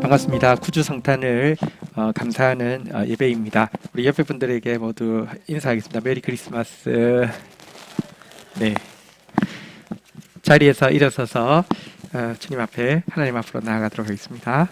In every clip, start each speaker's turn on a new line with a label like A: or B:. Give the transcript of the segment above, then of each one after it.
A: 반갑습니다. 구주 성탄을 감사하는 예배입니다. 우리 옆에 분들에게 모두 인사하겠습니다. 메리 크리스마스. 네, 자리에서 일어서서 주님 앞에 하나님 앞으로 나아가도록 하겠습니다.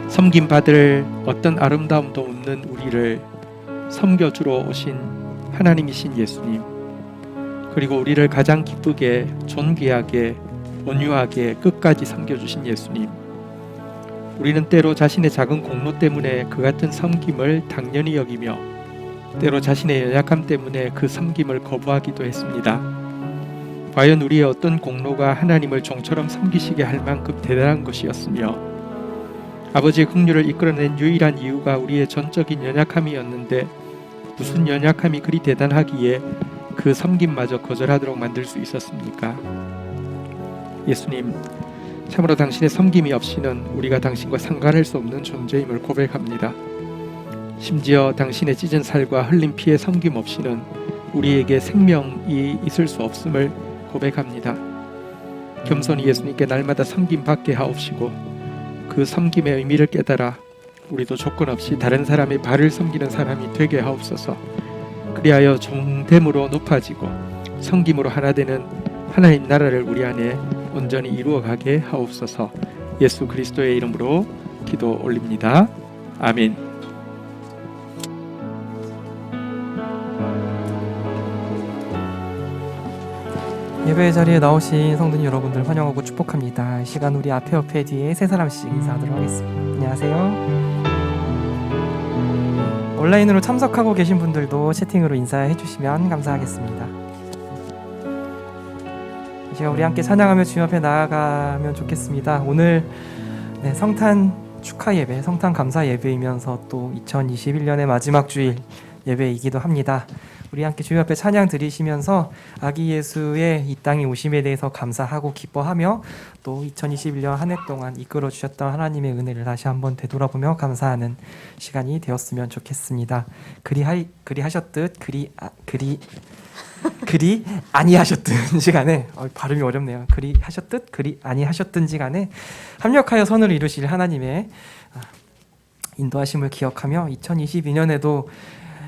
A: 섬김 받을 어떤 아름다움도 없는 우리를 섬겨주러 오신 하나님이신 예수님, 그리고 우리를 가장 기쁘게 존귀하게 온유하게 끝까지 섬겨주신 예수님, 우리는 때로 자신의 작은 공로 때문에 그 같은 섬김을 당연히 여기며 때로 자신의 연약함 때문에 그 섬김을 거부하기도 했습니다. 과연 우리의 어떤 공로가 하나님을 종처럼 섬기시게 할 만큼 대단한 것이었으며 아버지의 긍휼을 이끌어낸 유일한 이유가 우리의 전적인 연약함이었는데 무슨 연약함이 그리 대단하기에 그 섬김마저 거절하도록 만들 수 있었습니까? 예수님, 참으로 당신의 섬김이 없이는 우리가 당신과 상관할 수 없는 존재임을 고백합니다. 심지어 당신의 찢은 살과 흘린 피의 섬김 없이는 우리에게 생명이 있을 수 없음을 고백합니다. 겸손히 예수님께 날마다 섬김 받게 하옵시고 그 섬김의 의미를 깨달아 우리도 조건 없이 다른 사람의 발을 섬기는 사람이 되게 하옵소서. 그리하여 종됨으로 높아지고 섬김으로 하나 되는 하나님 나라를 우리 안에 온전히 이루어가게 하옵소서. 예수 그리스도의 이름으로 기도 올립니다. 아멘.
B: 예배 자리에 나오신 성도님 여러분들 환영하고 축복합니다. 이 시간 우리 앞에 옆에 뒤에 세 사람씩 인사하도록 하겠습니다. 안녕하세요. 온라인으로 참석하고 계신 분들도 채팅으로 인사해 주시면 감사하겠습니다. 이 시간 우리 함께 찬양하며 주님 앞에 나아가면 좋겠습니다. 오늘 성탄 축하 예배, 성탄 감사 예배이면서 또 2021년의 마지막 주일 예배이기도 합니다. 우리 함께 주님 앞에 찬양 드리시면서 아기 예수의 이 땅에 오심에 대해서 감사하고 기뻐하며 또 2021년 한 해 동안 이끌어 주셨던 하나님의 은혜를 다시 한번 되돌아보며 감사하는 시간이 되었으면 좋겠습니다. 그리 하셨듯 그리 아니하셨든 시간에 발음이 어렵네요. 그리 하셨듯 그리 아니하셨든 시간에 합력하여 선을 이루실 하나님의 인도하심을 기억하며 2022년에도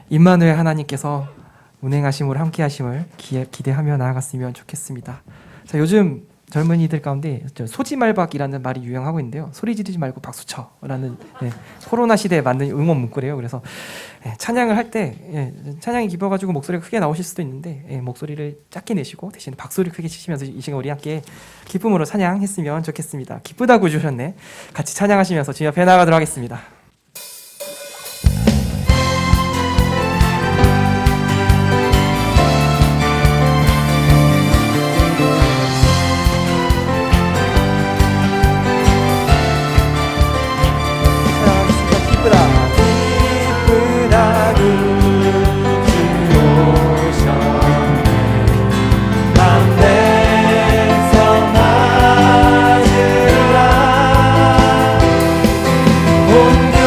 B: 임마누엘 하나님께서 운행하심으로 함께하심을 기대하며 나아갔으면 좋겠습니다. 자, 요즘 젊은이들 가운데 소지말박이라는 말이 유행하고 있는데요. 소리 지르지 말고 박수쳐라는 코로나 시대에 맞는 응원 문구래요. 그래서 찬양을 할 때 찬양이 깊어가지고 목소리가 크게 나오실 수도 있는데 목소리를 작게 내시고 대신 박수를 크게 치시면서 이 시간 우리 함께 기쁨으로 찬양했으면 좋겠습니다. 기쁘다고 주셨네. 같이 찬양하시면서 주님 앞에 나아가도록 하겠습니다.
C: 온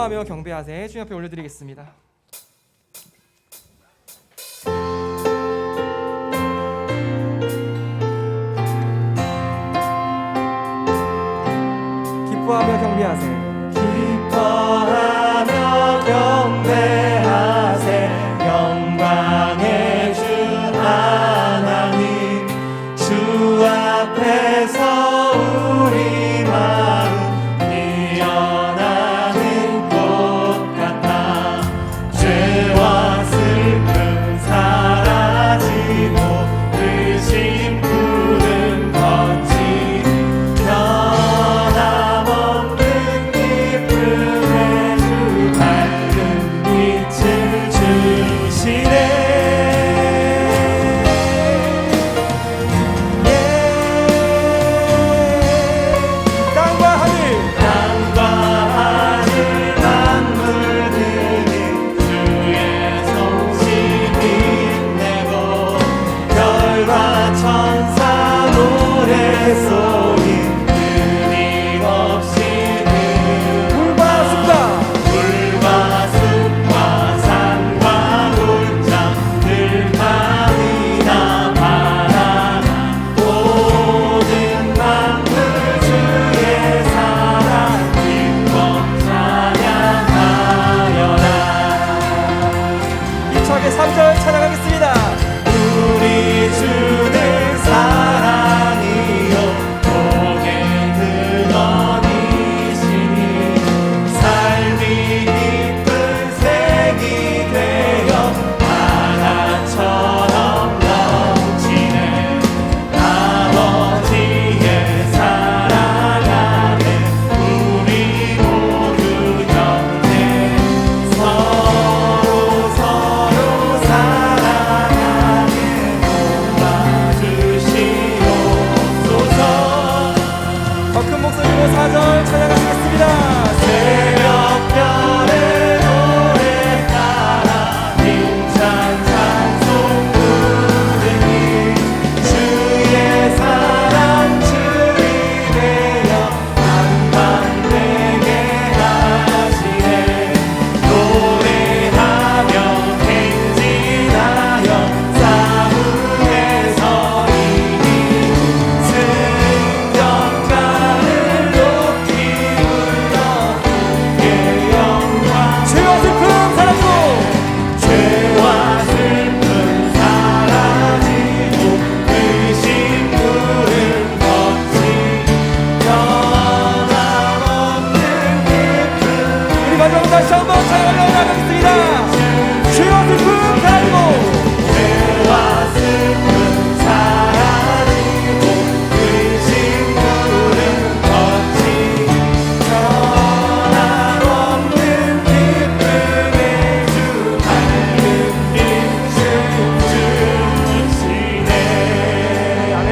B: 기뻐하며 경배하세 주님 앞에 올려드리겠습니다. 기뻐하며 경배하세.
C: 기뻐하며 경배하세. 영광의 주 하나님, 주 앞에서 우리 마음 피어나는 꽃 같아. 죄와 슬픔 사라지고 의심 푸른 거친 변함없는 기쁨의 주 밝은 빛을 주시네.
B: 땅과 하늘
C: 만물들이 주의 성신 빛내고 별과 천사 노래소리 끊임없이
B: 물과 숲과
C: 산과 물장 들판이나 바다나 모든 만물 주의 사랑 기뻐 찬양하여라.
B: 힘차게 3절 찬양하겠습니다.
C: 우리 주는 사랑이요 복의 근원이시니 삶이 깊은 색이 되어 바다처럼 넘치네. 아버지의 사랑 안에 우리 모두 형제 서로 사랑하게 도와주시옵소서.
B: 더 큰 목소리로 4절 찬양하시겠습니다.
C: 새벽별의 노래 따라 힘찬 찬송 부르니 주의 사랑 주님이여 한밤되게 하시네. 노래하며 행진하여 싸움에서 이기 승전가를 높이 불러 주께 영광.
B: 죄와 슬픔 사라지고
C: 죄와 슬픔 사라지고 의심 푸른 거친 변함없는 기쁨.
B: 우리 마지막으로 다시 한번 찬양하며 나가겠습니다. 죄와 슬픔 사라지고
C: 죄와 슬픔 사라지고 의심 푸른 거친 변함없는 기쁨의 주 밝은 빛을 주시네.
B: 아멘.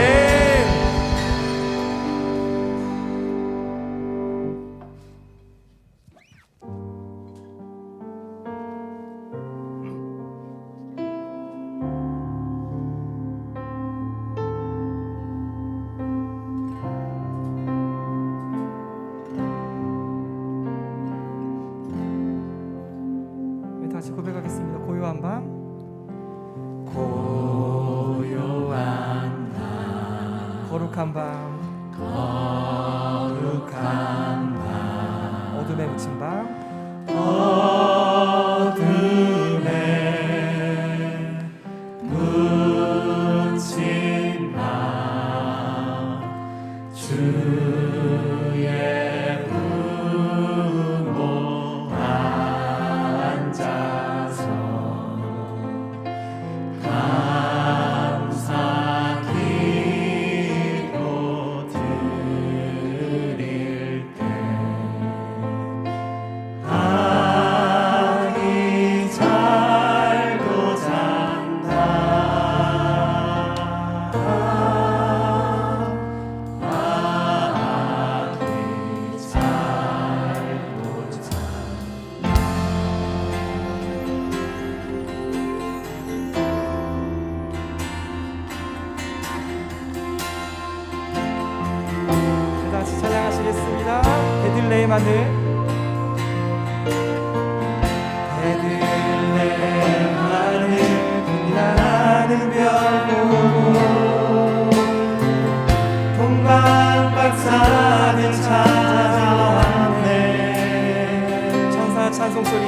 B: 네, 다시 고백하겠습니다. 고요한 밤
C: 고요한 밤
B: 거룩한 밤
C: 거룩한 밤
B: 어둠에 묻힌 밤
C: 어둠에 묻힌 밤 주의 부모 앉아서 감사 기도 드릴 때 아기 잘도 잔다. 아기 잘도 잔다.
B: 다시 찬양하시겠습니다. 베들레헴 하늘
C: 하늘 빛나는 별 보고 동방박사들 찾아왔네.
B: 천사 찬송소리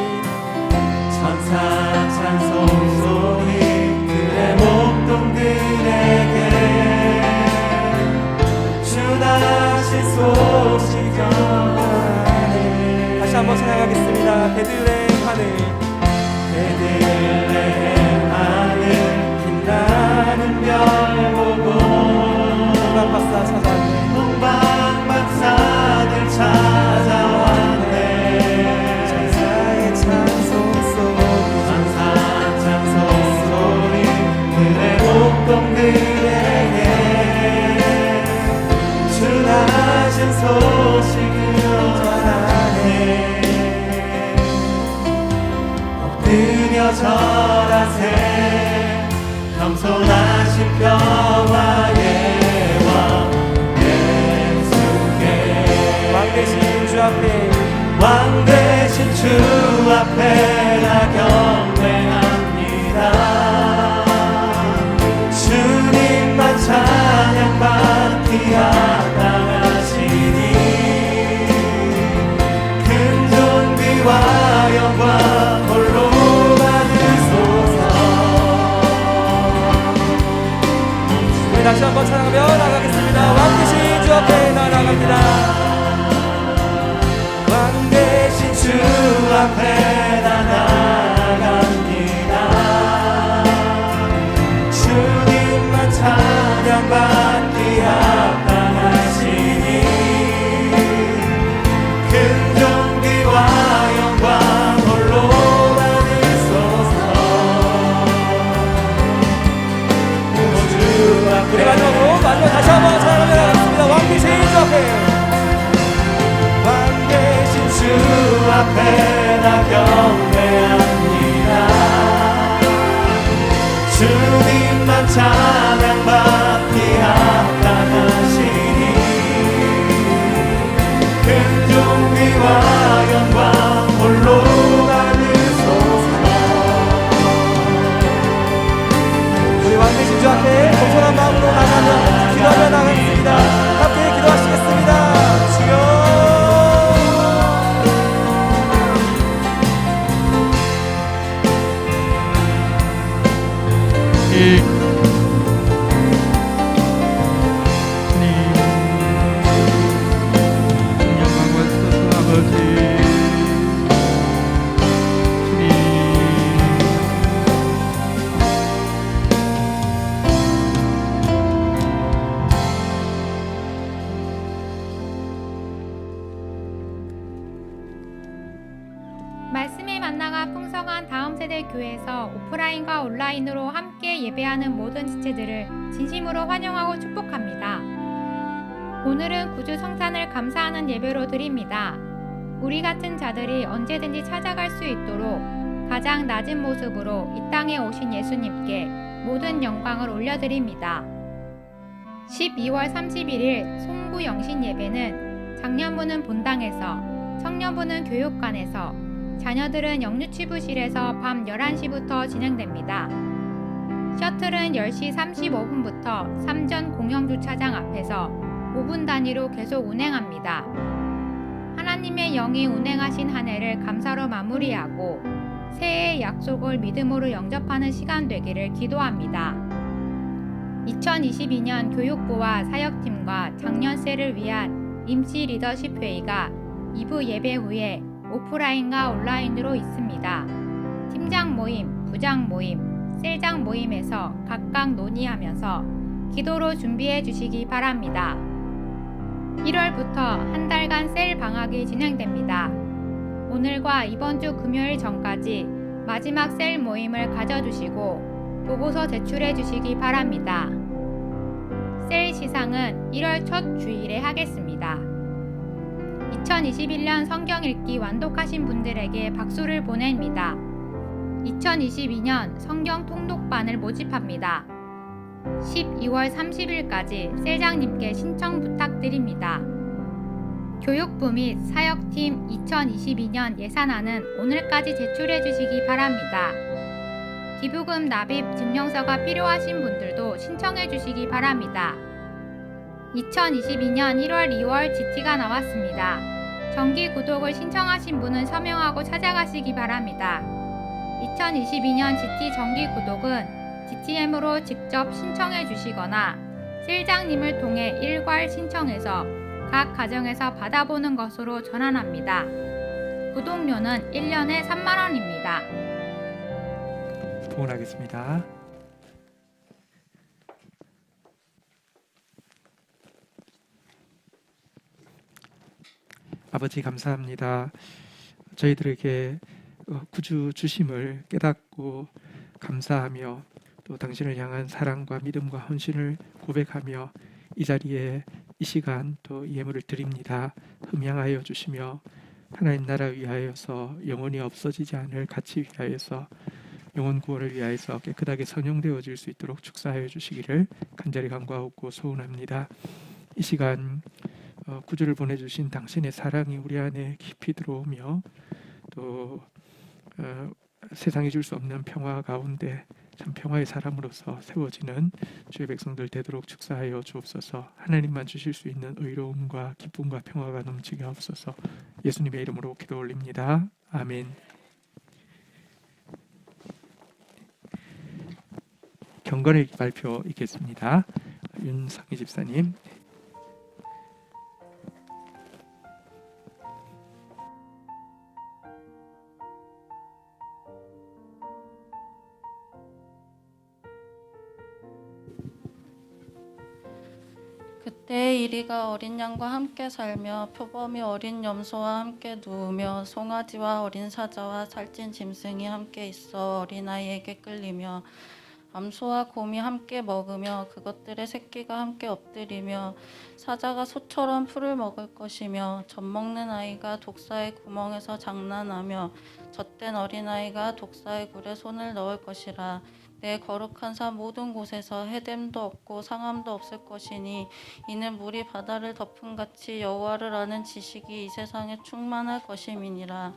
C: 천사 찬송소리 그의 목동들에게 주나신 소식 전하네.
B: 다시 한번 찬양하겠습니다. 베들레헴 하늘
C: 빛나는 별 보고
B: 동방박사 찾아왔네.
C: 동방박사들 찾아왔네.
B: 천사의 찬송소리
C: 천사 찬송소리 그의 목동들에게 주나신 소식을 전하네. 엎드려 절하세 겸손하신 평화의 왕 예수께
B: 왕 대신 주 앞에
C: 왕 대신 주 앞에 나 경배합니다. 주님만 찬양받기 합당하시니 큰 존귀와 영광 홀로 받으소서.
B: 우리 다시 한번 찬양하며 나가겠습니다. 왕 대신 주 앞에 나아갑니다.
C: 왕 대신 주 앞에 나 나아갑니다. 주님만 찬양받기 합당하시니 큰 존귀와 영광 홀로 받으소서. 주 앞에
B: 우리 마지막으로 다시 한번 찬양하며 나가겠습니다. 왕 대신 주 앞에
C: 왕 대신 주 앞에 나 경배합니다. 주님만 찬양받기 합당하시니 큰 존귀와 영광 홀로 받으소서.
B: 우리 왕 대신 주 앞에 겸손한 마음으로 나가며 기도하며 나가겠습니다. 함께 기도하시겠습니다. 주여
A: 주님 영광 받으소서 아버지. 주님
D: 말씀의 만나가 풍성한 다음 세대 교회에서 오프라인과 온라인으로 함께 예배하는 모든 지체들을 진심으로 환영하고 축복합니다. 오늘은 구주 성찬을 감사하는 예배로 드립니다. 우리 같은 자들이 언제든지 찾아갈 수 있도록 가장 낮은 모습으로 이 땅에 오신 예수님께 모든 영광을 올려드립니다. 12월 31일 송구 영신 예배는 장년부는 본당에서, 청년부는 교육관에서, 자녀들은 영유치부실에서 밤 11시부터 진행됩니다. 셔틀은 10시 35분부터 3전 공영주차장 앞에서 5분 단위로 계속 운행합니다. 하나님의 영이 운행하신 한 해를 감사로 마무리하고 새해의 약속을 믿음으로 영접하는 시간 되기를 기도합니다. 2022년 교육부와 사역팀과 작년세를 위한 임시 리더십 회의가 2부 예배 후에 오프라인과 온라인으로 있습니다. 팀장 모임, 부장 모임, 셀장 모임에서 각각 논의하면서 기도로 준비해 주시기 바랍니다. 1월부터 한 달간 셀 방학이 진행됩니다. 오늘과 이번 주 금요일 전까지 마지막 셀 모임을 가져주시고 보고서 제출해 주시기 바랍니다. 셀 시상은 1월 첫 주일에 하겠습니다. 2021년 성경 읽기 완독하신 분들에게 박수를 보냅니다. 2022년 성경 통독반을 모집합니다. 12월 30일까지 셀장님께 신청 부탁드립니다. 교육부 및 사역팀 2022년 예산안은 오늘까지 제출해 주시기 바랍니다. 기부금 납입 증명서가 필요하신 분들도 신청해 주시기 바랍니다. 2022년 1월, 2월 GT가 나왔습니다. 정기 구독을 신청하신 분은 서명하고 찾아가시기 바랍니다. 2022년 GT 정기 구독은 GTM으로 직접 신청해 주시거나 실장님을 통해 일괄 신청해서 각 가정에서 받아보는 것으로 전환합니다. 구독료는 1년에 3만원입니다.
A: 부원하겠습니다. 아버지 감사합니다. 저희들에게 구주 주심을 깨닫고 감사하며 또 당신을 향한 사랑과 믿음과 헌신을 고백하며 이 자리에 이 시간 또 예물을 드립니다. 흠양하여 주시며 하나님 나라 위하여서 영원히 없어지지 않을 가치 위하여서 영혼 구원을 위하여서 깨끗하게 선용되어질 수 있도록 축사하여 주시기를 간절히 간구하고 소원합니다. 이 시간 구주를 보내주신 당신의 사랑이 우리 안에 깊이 들어오며 또 세상이 줄 수 없는 평화 가운데 참 평화의 사람으로서 세워지는 주의 백성들 되도록 축사하여 주옵소서. 하나님만 주실 수 있는 의로움과 기쁨과 평화가 넘치게 하옵소서. 예수님의 이름으로 기도 올립니다. 아멘. 경건의 발표 있겠습니다. 윤상희 집사님.
E: 그때 이리가 어린 양과 함께 살며 표범이 어린 염소와 함께 누우며 송아지와 어린 사자와 살찐 짐승이 함께 있어 어린아이에게 끌리며 암소와 곰이 함께 먹으며 그것들의 새끼가 함께 엎드리며 사자가 소처럼 풀을 먹을 것이며 젖먹는 아이가 독사의 구멍에서 장난하며 젖된 어린아이가 독사의 굴에 손을 넣을 것이라. 내 거룩한 산 모든 곳에서 해됨도 없고 상함도 없을 것이니 이는 물이 바다를 덮은 같이 여호와를 아는 지식이 이 세상에 충만할 것임이니라.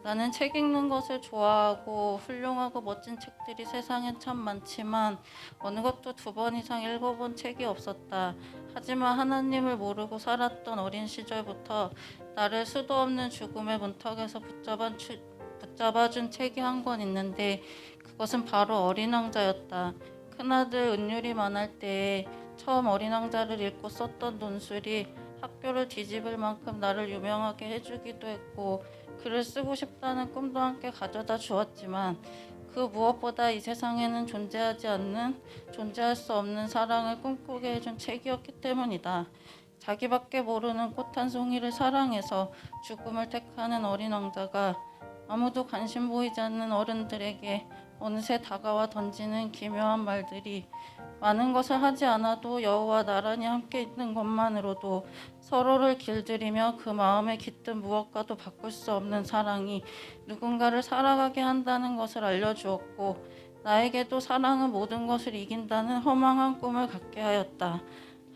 E: 나는 책 읽는 것을 좋아하고 훌륭하고 멋진 책들이 세상에 참 많지만 어느 것도 2번 이상 읽어본 책이 없었다. 하지만 하나님을 모르고 살았던 어린 시절부터 나를 수도 없는 죽음의 문턱에서 붙잡아준 책이 한 권 있는데 그것은 바로 어린 왕자였다. 큰아들 은율이 만날 때에 처음 어린 왕자를 읽고 썼던 논술이 학교를 뒤집을 만큼 나를 유명하게 해주기도 했고 글을 쓰고 싶다는 꿈도 함께 가져다 주었지만 그 무엇보다 이 세상에는 존재할 수 없는 사랑을 꿈꾸게 해준 책이었기 때문이다. 자기밖에 모르는 꽃 한 송이를 사랑해서 죽음을 택하는 어린 왕자가 아무도 관심 보이지 않는 어른들에게 어느새 다가와 던지는 기묘한 말들이 많은 것을 하지 않아도 여호와 나란히 함께 있는 것만으로도 서로를 길들이며 그 마음에 깃든 무엇과도 바꿀 수 없는 사랑이 누군가를 살아가게 한다는 것을 알려주었고 나에게도 사랑은 모든 것을 이긴다는 허망한 꿈을 갖게 하였다.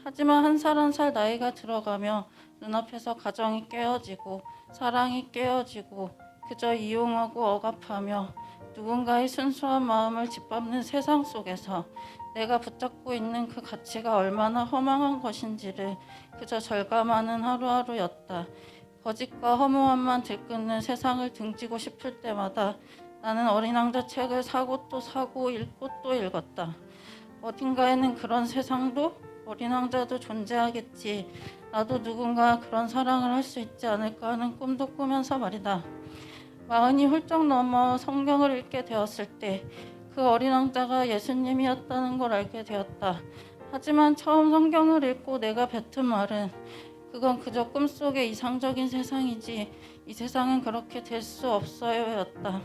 E: 하지만 한 살 한 살 나이가 들어가며 눈앞에서 가정이 깨어지고 사랑이 깨어지고 그저 이용하고 억압하며 누군가의 순수한 마음을 짓밟는 세상 속에서 내가 붙잡고 있는 그 가치가 얼마나 허망한 것인지를 그저 절감하는 하루하루였다. 거짓과 허무함만 들끓는 세상을 등지고 싶을 때마다 나는 어린 왕자 책을 사고 또 사고 읽고 또 읽었다. 어딘가에는 그런 세상도 어린 왕자도 존재하겠지. 나도 누군가 그런 사랑을 할 수 있지 않을까 하는 꿈도 꾸면서 말이다. 40이 훌쩍 넘어 성경을 읽게 되었을 때 그 어린 왕자가 예수님이었다는 걸 알게 되었다. 하지만 처음 성경을 읽고 내가 뱉은 말은 그건 그저 꿈속의 이상적인 세상이지 이 세상은 그렇게 될 수 없어요 였다.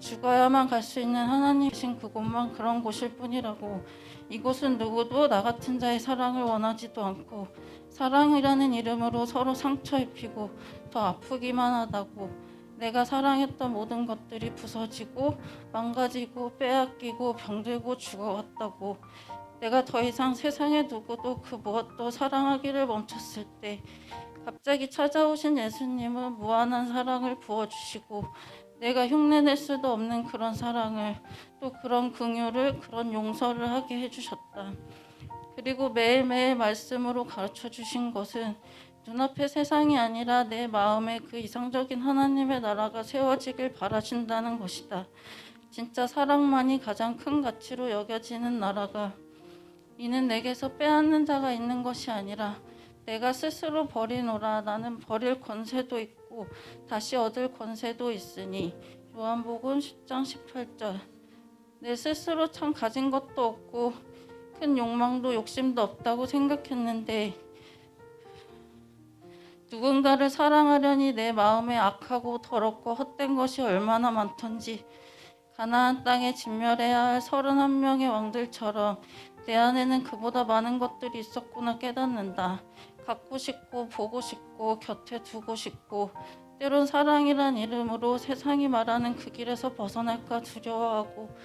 E: 죽어야만 갈 수 있는 하나님 계신 그곳만 그런 곳일 뿐이라고. 이곳은 누구도 나 같은 자의 사랑을 원하지도 않고 사랑이라는 이름으로 서로 상처 입히고 더 아프기만 하다고. 내가 사랑했던 모든 것들이 부서지고 망가지고 빼앗기고 병들고 죽어갔다고. 내가 더 이상 세상에 누구도 그 무엇도 사랑하기를 멈췄을 때 갑자기 찾아오신 예수님은 무한한 사랑을 부어주시고 내가 흉내낼 수도 없는 그런 사랑을 또 그런 긍휼을 그런 용서를 하게 해주셨다. 그리고 매일매일 말씀으로 가르쳐 주신 것은 눈앞의 세상이 아니라 내 마음에 그 이상적인 하나님의 나라가 세워지길 바라신다는 것이다. 진짜 사랑만이 가장 큰 가치로 여겨지는 나라가 이는 내게서 빼앗는 자가 있는 것이 아니라 내가 스스로 버리노라. 나는 버릴 권세도 있고 다시 얻을 권세도 있으니. 요한복음 10장 18절. 내 스스로 참 가진 것도 없고 큰 욕망도 욕심도 없다고 생각했는데 누군가를 사랑하려니 내 마음에 악하고 더럽고 헛된 것이 얼마나 많던지. 가나안 땅에 진멸해야 할 31명의 왕들처럼 내 안에는 그보다 많은 것들이 있었구나 깨닫는다. 갖고 싶고 보고 싶고 곁에 두고 싶고 때론 사랑이란 이름으로 세상이 말하는 그 길에서 벗어날까 두려워하고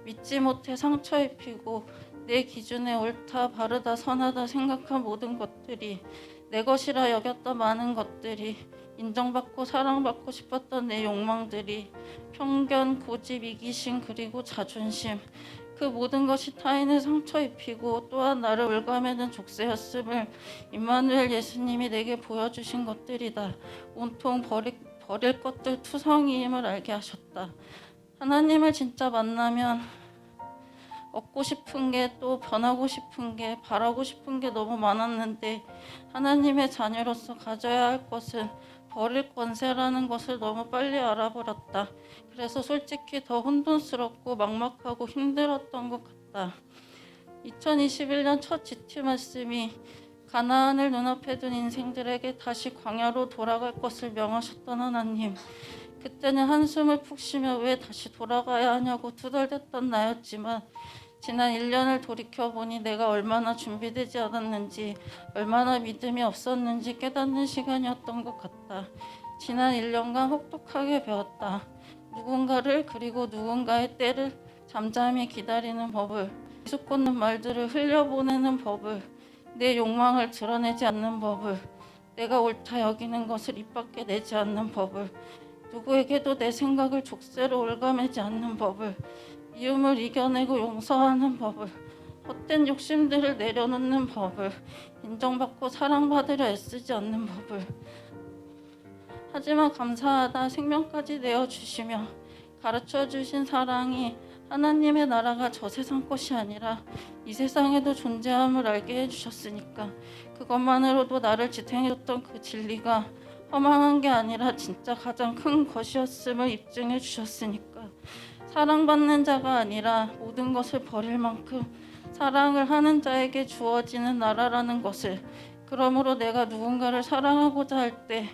E: 믿지 못해 상처 입히고 내 기준에 옳다 바르다 선하다 생각한 모든 것들이 내 것이라 여겼던 많은 것들이 인정받고 사랑받고 싶었던 내 욕망들이 편견, 고집, 이기심 그리고 자존심 그 모든 것이 타인을 상처 입히고 또한 나를 올가매는 족쇄였음을 임마누엘 예수님이 내게 보여주신 것들이다. 온통 버릴 것들 투성이임을 알게 하셨다. 하나님을 진짜 만나면 얻고 싶은 게 또 변하고 싶은 게 바라고 싶은 게 너무 많았는데 하나님의 자녀로서 가져야 할 것은 버릴 권세라는 것을 너무 빨리 알아버렸다. 그래서 솔직히 더 혼돈스럽고 막막하고 힘들었던 것 같다. 2021년 첫 GT 말씀이 가나안을 눈앞에 둔 인생들에게 다시 광야로 돌아갈 것을 명하셨던 하나님. 그때는 한숨을 푹 쉬며 왜 다시 돌아가야 하냐고 투덜댔던 나였지만 지난 1년을 돌이켜보니 내가 얼마나 준비되지 않았는지 얼마나 믿음이 없었는지 깨닫는 시간이었던 것 같다. 지난 1년간 혹독하게 배웠다. 누군가를 그리고 누군가의 때를 잠잠히 기다리는 법을 수꽂는 말들을 흘려보내는 법을 내 욕망을 드러내지 않는 법을 내가 옳다 여기는 것을 입 밖에 내지 않는 법을 누구에게도 내 생각을 족쇄로 올가매지 않는 법을 미움을 이겨내고 용서하는 법을 헛된 욕심들을 내려놓는 법을 인정받고 사랑받으려 애쓰지 않는 법을 하지만 감사하다 생명까지 내어주시며 가르쳐주신 사랑이 하나님의 나라가 저 세상 것이 아니라 이 세상에도 존재함을 알게 해주셨으니까 그것만으로도 나를 지탱해줬던 그 진리가 허망한 게 아니라 진짜 가장 큰 것이었음을 입증해 주셨으니까 사랑받는 자가 아니라 모든 것을 버릴 만큼 사랑을 하는 자에게 주어지는 나라라는 것을 그러므로 내가 누군가를 사랑하고자 할 때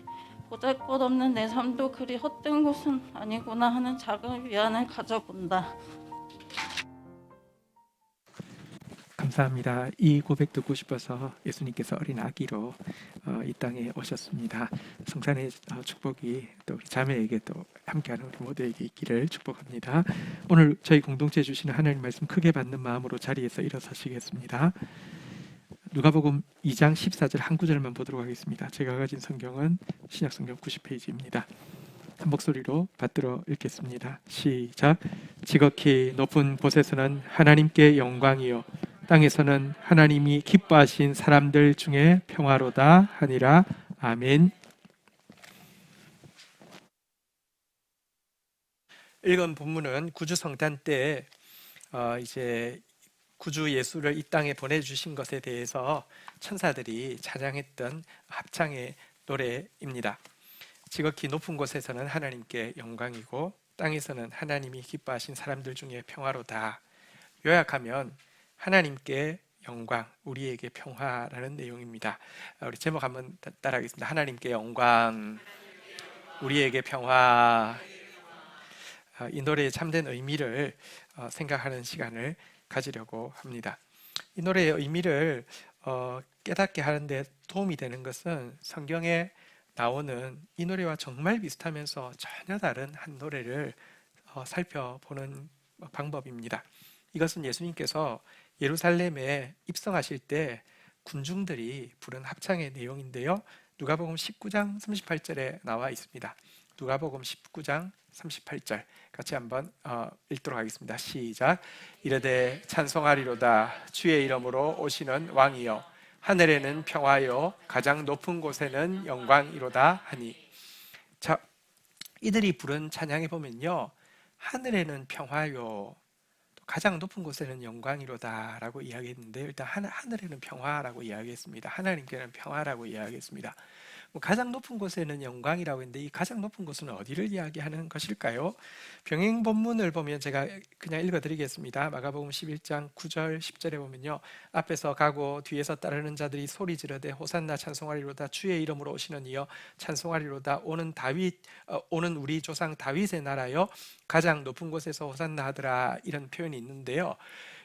E: 보잘것없는 내 삶도 그리 헛된 것은 아니구나 하는 작은 위안을 가져본다.
A: 감사합니다. 이 고백 듣고 싶어서 예수님께서 어린 아기로 이 땅에 오셨습니다. 성산의 축복이 또 우리 자매에게 또 함께하는 우리 모두에게 있기를 축복합니다. 오늘 저희 공동체 주시는 하나님 말씀 크게 받는 마음으로 자리에서 일어서시겠습니다. 누가복음 2장 14절 한 구절만 보도록 하겠습니다. 제가 가진 성경은 신약성경 90페이지입니다. 한 목소리로 받들어 읽겠습니다. 시작. 지극히 높은 곳에서는 하나님께 영광이요 땅에서는 하나님이 기뻐하신 사람들 중에 평화로다 하니라. 아멘. 읽은 본문은 구주 성탄 때 이제 구주 예수를 이 땅에 보내주신 것에 대해서 천사들이 찬양했던 합창의 노래입니다. 지극히 높은 곳에서는 하나님께 영광이고 땅에서는 하나님이 기뻐하신 사람들 중에 평화로다. 요약하면 하나님께 영광, 우리에게 평화라는 내용입니다. 우리 제목 한번 따라하겠습니다. 하나님께 영광, 우리에게 평화. 이 노래의 참된 의미를 생각하는 시간을 가지려고 합니다. 이 노래의 의미를 깨닫게 하는데 도움이 되는 것은 성경에 나오는 이 노래와 정말 비슷하면서 전혀 다른 한 노래를 살펴보는 방법입니다. 이것은 예수님께서 예루살렘에 입성하실 때 군중들이 부른 합창의 내용인데요. 누가복음 19장 38절에 나와 있습니다. 누가복음 19장 38절 같이 한번 읽도록 하겠습니다. 시작. 이르되 찬송하리로다 주의 이름으로 오시는 왕이여 하늘에는 평화요 가장 높은 곳에는 영광이로다 하니. 자, 이들이 부른 찬양에 보면요, 하늘에는 평화요 가장 높은 곳에는 영광이로다 라고 이야기했는데, 일단 하늘에는 평화라고 이야기했습니다. 하나님께는 평화라고 이야기했습니다. 가장 높은 곳에는 영광이라고 했는데, 이 가장 높은 곳은 어디를 이야기하는 것일까요? 병행 본문을 보면 제가 그냥 읽어드리겠습니다. 마가복음 11장 9절 10절에 보면요, 앞에서 가고 뒤에서 따르는 자들이 소리 지르되 호산나 찬송하리로다 주의 이름으로 오시는 이여 찬송하리로다 오는 우리 조상 다윗의 나라여 가장 높은 곳에서 호산나 하더라, 이런 표현이 있는데요.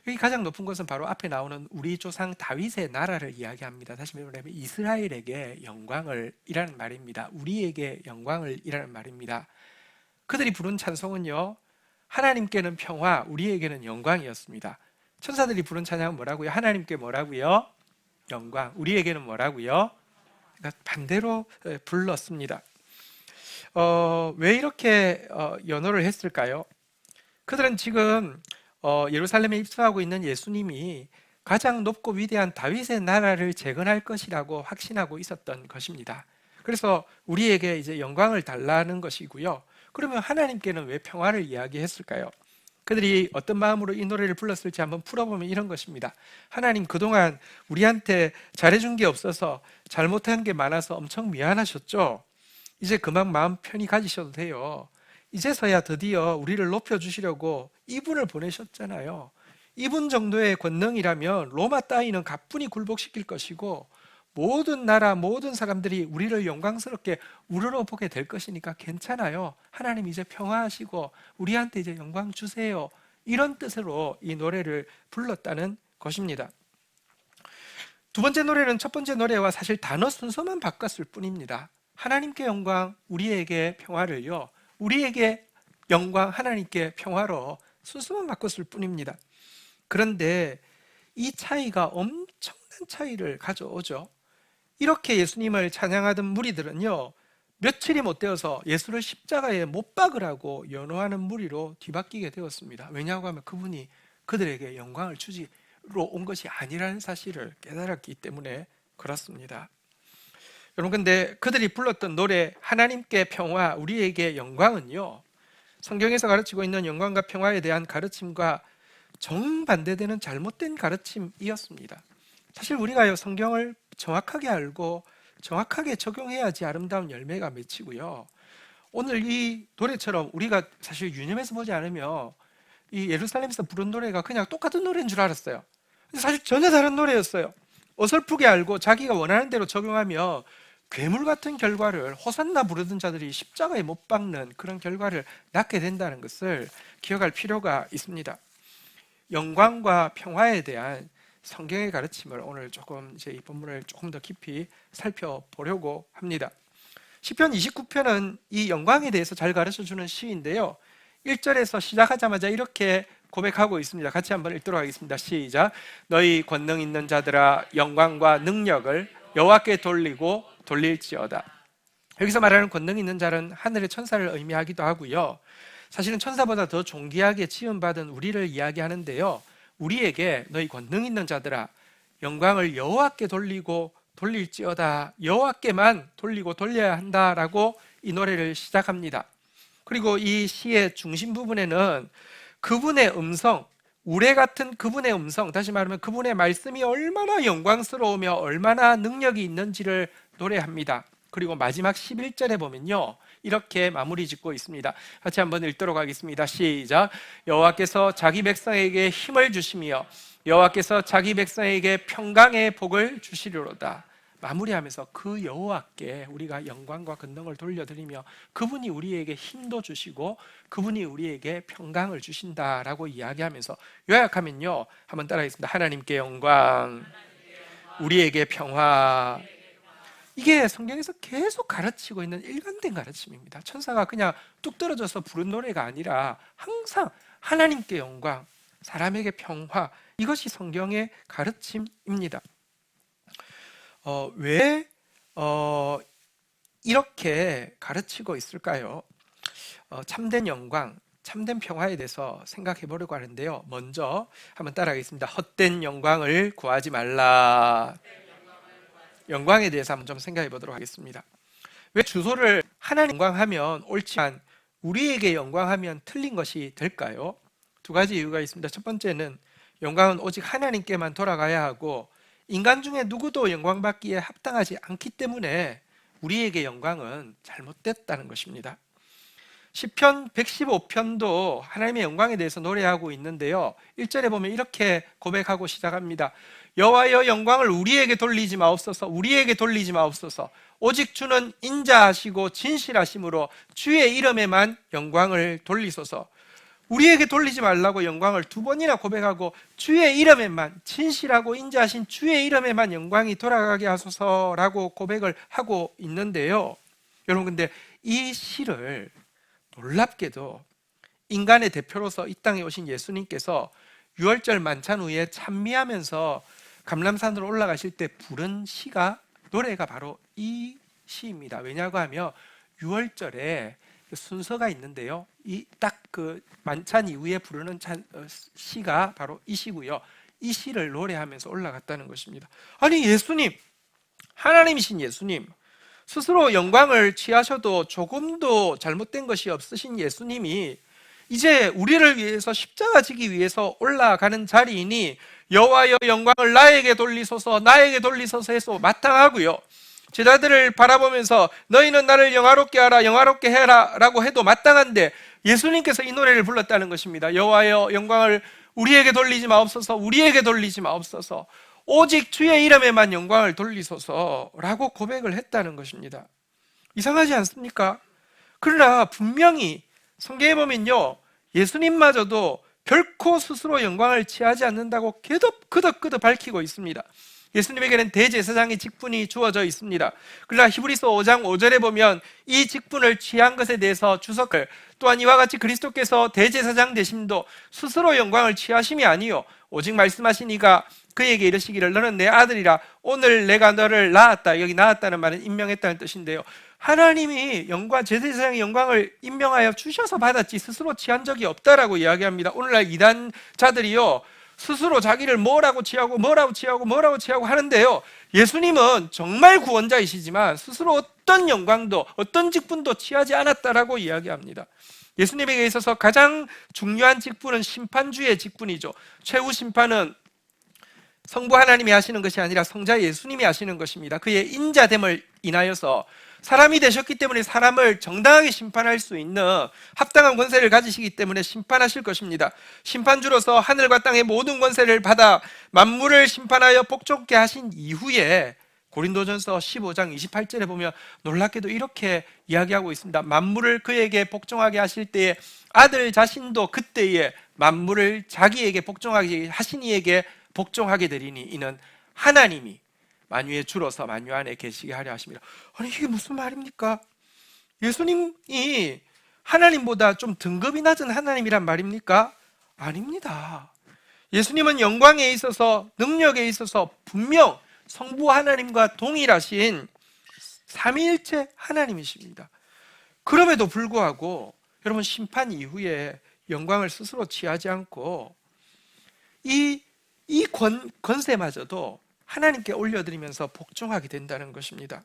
A: 여기 가장 높은 곳은 바로 앞에 나오는 우리 조상 다윗의 나라를 이야기합니다. 다시 말하면 이스라엘에게 영광을 이라는 말입니다. 우리에게 영광을 이라는 말입니다. 그들이 부른 찬송은요, 하나님께는 평화, 우리에게는 영광이었습니다. 천사들이 부른 찬양은 뭐라고요? 하나님께 뭐라고요? 영광. 우리에게는 뭐라고요? 그러니까 반대로 불렀습니다. 왜 이렇게 연호를 했을까요? 그들은 지금 예루살렘에 입성하고 있는 예수님이 가장 높고 위대한 다윗의 나라를 재건할 것이라고 확신하고 있었던 것입니다. 그래서 우리에게 이제 영광을 달라는 것이고요. 그러면 하나님께는 왜 평화를 이야기했을까요? 그들이 어떤 마음으로 이 노래를 불렀을지 한번 풀어보면 이런 것입니다. 하나님, 그동안 우리한테 잘해준 게 없어서 잘못한 게 많아서 엄청 미안하셨죠? 이제 그만 마음 편히 가지셔도 돼요. 이제서야 드디어 우리를 높여주시려고 이분을 보내셨잖아요. 이분 정도의 권능이라면 로마 따위는 가뿐히 굴복시킬 것이고 모든 나라, 모든 사람들이 우리를 영광스럽게 우러러보게 될 것이니까 괜찮아요. 하나님 이제 평화하시고 우리한테 이제 영광 주세요. 이런 뜻으로 이 노래를 불렀다는 것입니다. 두 번째 노래는 첫 번째 노래와 사실 단어 순서만 바꿨을 뿐입니다. 하나님께 영광, 우리에게 평화를요, 우리에게 영광, 하나님께 평화로 순서만 바꿨을 뿐입니다. 그런데 이 차이가 엄청난 차이를 가져오죠. 이렇게 예수님을 찬양하던 무리들은요, 며칠이 못 되어서 예수를 십자가에 못 박으라고 연호하는 무리로 뒤바뀌게 되었습니다. 왜냐하고 하면 그분이 그들에게 영광을 주지로 온 것이 아니라는 사실을 깨달았기 때문에 그렇습니다. 여러분, 근데 그들이 불렀던 노래 하나님께 평화, 우리에게 영광은요, 성경에서 가르치고 있는 영광과 평화에 대한 가르침과 정반대되는 잘못된 가르침이었습니다. 사실 우리가 성경을 정확하게 알고 정확하게 적용해야지 아름다운 열매가 맺히고요. 오늘 이 노래처럼 우리가 사실 유념해서 보지 않으면 이 예루살렘에서 부른 노래가 그냥 똑같은 노래인 줄 알았어요. 근데 사실 전혀 다른 노래였어요. 어설프게 알고 자기가 원하는 대로 적용하며 괴물 같은 결과를, 호산나 부르던 자들이 십자가에 못 박는 그런 결과를 낳게 된다는 것을 기억할 필요가 있습니다. 영광과 평화에 대한 성경의 가르침을 오늘 조금 이제 이 본문을 조금 더 깊이 살펴보려고 합니다. 시편 29편은 이 영광에 대해서 잘 가르쳐주는 시인데요, 1절에서 시작하자마자 이렇게 고백하고 있습니다. 같이 한번 읽도록 하겠습니다. 시작. 너희 권능 있는 자들아 영광과 능력을 여호와께 돌릴지어다. 여기서 말하는 권능 있는 자는 하늘의 천사를 의미하기도 하고요, 사실은 천사보다 더 존귀하게 지음받은 우리를 이야기하는데요, 우리에게 너희 권능 있는 자들아 영광을 여호와께 돌릴지어다, 여호와께만 돌리고 돌려야 한다라고 이 노래를 시작합니다. 그리고 이 시의 중심 부분에는 그분의 음성, 우레 같은 그분의 음성, 다시 말하면 그분의 말씀이 얼마나 영광스러우며 얼마나 능력이 있는지를 노래합니다. 그리고 마지막 11절에 보면요, 이렇게 마무리 짓고 있습니다. 같이 한번 읽도록 하겠습니다. 시작. 여호와께서 자기 백성에게 힘을 주시며 여호와께서 자기 백성에게 평강의 복을 주시리로다. 마무리하면서 그 여호와께 우리가 영광과 권능을 돌려드리며 그분이 우리에게 힘도 주시고 그분이 우리에게 평강을 주신다라고 이야기하면서 요약하면요, 한번 따라하겠습니다. 하나님께 영광, 우리에게 평화. 이게 성경에서 계속 가르치고 있는 일관된 가르침입니다. 천사가 그냥 뚝 떨어져서 부른 노래가 아니라 항상 하나님께 영광, 사람에게 평화, 이것이 성경의 가르침입니다. 왜 이렇게 가르치고 있을까요? 참된 영광, 참된 평화에 대해서 생각해 보려고 하는데요. 먼저 한번 따라하겠습니다. 헛된 영광을 구하지 말라. 영광에 대해서 한번 좀 생각해 보도록 하겠습니다. 왜 주소를 하나님 영광하면 옳지만 우리에게 영광하면 틀린 것이 될까요? 두 가지 이유가 있습니다. 첫 번째는 영광은 오직 하나님께만 돌아가야 하고 인간 중에 누구도 영광받기에 합당하지 않기 때문에 우리에게 영광은 잘못됐다는 것입니다. 시편 115편도 하나님의 영광에 대해서 노래하고 있는데요. 1절에 보면 이렇게 고백하고 시작합니다. 여호와여 영광을 우리에게 돌리지 마옵소서. 우리에게 돌리지 마옵소서. 오직 주는 인자하시고 진실하심으로 주의 이름에만 영광을 돌리소서. 우리에게 돌리지 말라고 영광을 두 번이나 고백하고 주의 이름에만, 진실하고 인자하신 주의 이름에만 영광이 돌아가게 하소서라고 고백을 하고 있는데요. 여러분, 근데 이 시를 놀랍게도 인간의 대표로서 이 땅에 오신 예수님께서 유월절 만찬 후에 찬미하면서 감람산으로 올라가실 때 부른 시가, 노래가 바로 이 시입니다. 왜냐고 하면 유월절에 순서가 있는데요. 이 딱 그 만찬 이후에 부르는 시가 바로 이 시고요. 이 시를 노래하면서 올라갔다는 것입니다. 아니, 예수님, 하나님이신 예수님, 스스로 영광을 취하셔도 조금도 잘못된 것이 없으신 예수님이 이제 우리를 위해서 십자가 지기 위해서 올라가는 자리이니 여호와여 영광을 나에게 돌리소서, 나에게 돌리소서 해서 마땅하고요. 제자들을 바라보면서 너희는 나를 영화롭게 하라, 영화롭게 해라 라고 해도 마땅한데 예수님께서 이 노래를 불렀다는 것입니다. 여호와여 영광을 우리에게 돌리지 마옵소서, 우리에게 돌리지 마옵소서, 오직 주의 이름에만 영광을 돌리소서라고 고백을 했다는 것입니다. 이상하지 않습니까? 그러나 분명히 성경에 보면요, 예수님마저도 결코 스스로 영광을 취하지 않는다고 그덕그덕 밝히고 있습니다. 예수님에게는 대제사장의 직분이 주어져 있습니다. 그러나 히브리서 5장 5절에 보면 이 직분을 취한 것에 대해서 주석을, 또한 이와 같이 그리스도께서 대제사장 되심도 스스로 영광을 취하심이 아니요 오직 말씀하신 이가 그에게 이르시기를 너는 내 아들이라 오늘 내가 너를 낳았다. 여기 낳았다는 말은 임명했다는 뜻인데요, 하나님이 영광, 제사장의 영광을 임명하여 주셔서 받았지 스스로 취한 적이 없다라고 이야기합니다. 오늘날 이단자들이요, 스스로 자기를 뭐라고 취하고 하는데요, 예수님은 정말 구원자이시지만 스스로 어떤 영광도 어떤 직분도 취하지 않았다라고 이야기합니다. 예수님에게 있어서 가장 중요한 직분은 심판주의 직분이죠. 최후 심판은 성부 하나님이 하시는 것이 아니라 성자 예수님이 하시는 것입니다. 그의 인자됨을 인하여서 사람이 되셨기 때문에 사람을 정당하게 심판할 수 있는 합당한 권세를 가지시기 때문에 심판하실 것입니다. 심판주로서 하늘과 땅의 모든 권세를 받아 만물을 심판하여 복종케 하신 이후에 고린도전서 15장 28절에 보면 놀랍게도 이렇게 이야기하고 있습니다. 만물을 그에게 복종하게 하실 때에 아들 자신도 그때에 만물을 자기에게 복종하게 하신 이에게 복종하게 되리니 이는 하나님이 만유의 주로서 만유 안에 계시게 하려 하십니다. 아니, 이게 무슨 말입니까? 예수님이 하나님보다 좀 등급이 낮은 하나님이란 말입니까? 아닙니다. 예수님은 영광에 있어서, 능력에 있어서 분명 성부 하나님과 동일하신 삼위일체 하나님이십니다. 그럼에도 불구하고 여러분, 심판 이후에 영광을 스스로 취하지 않고 이 권세마저도 하나님께 올려드리면서 복종하게 된다는 것입니다.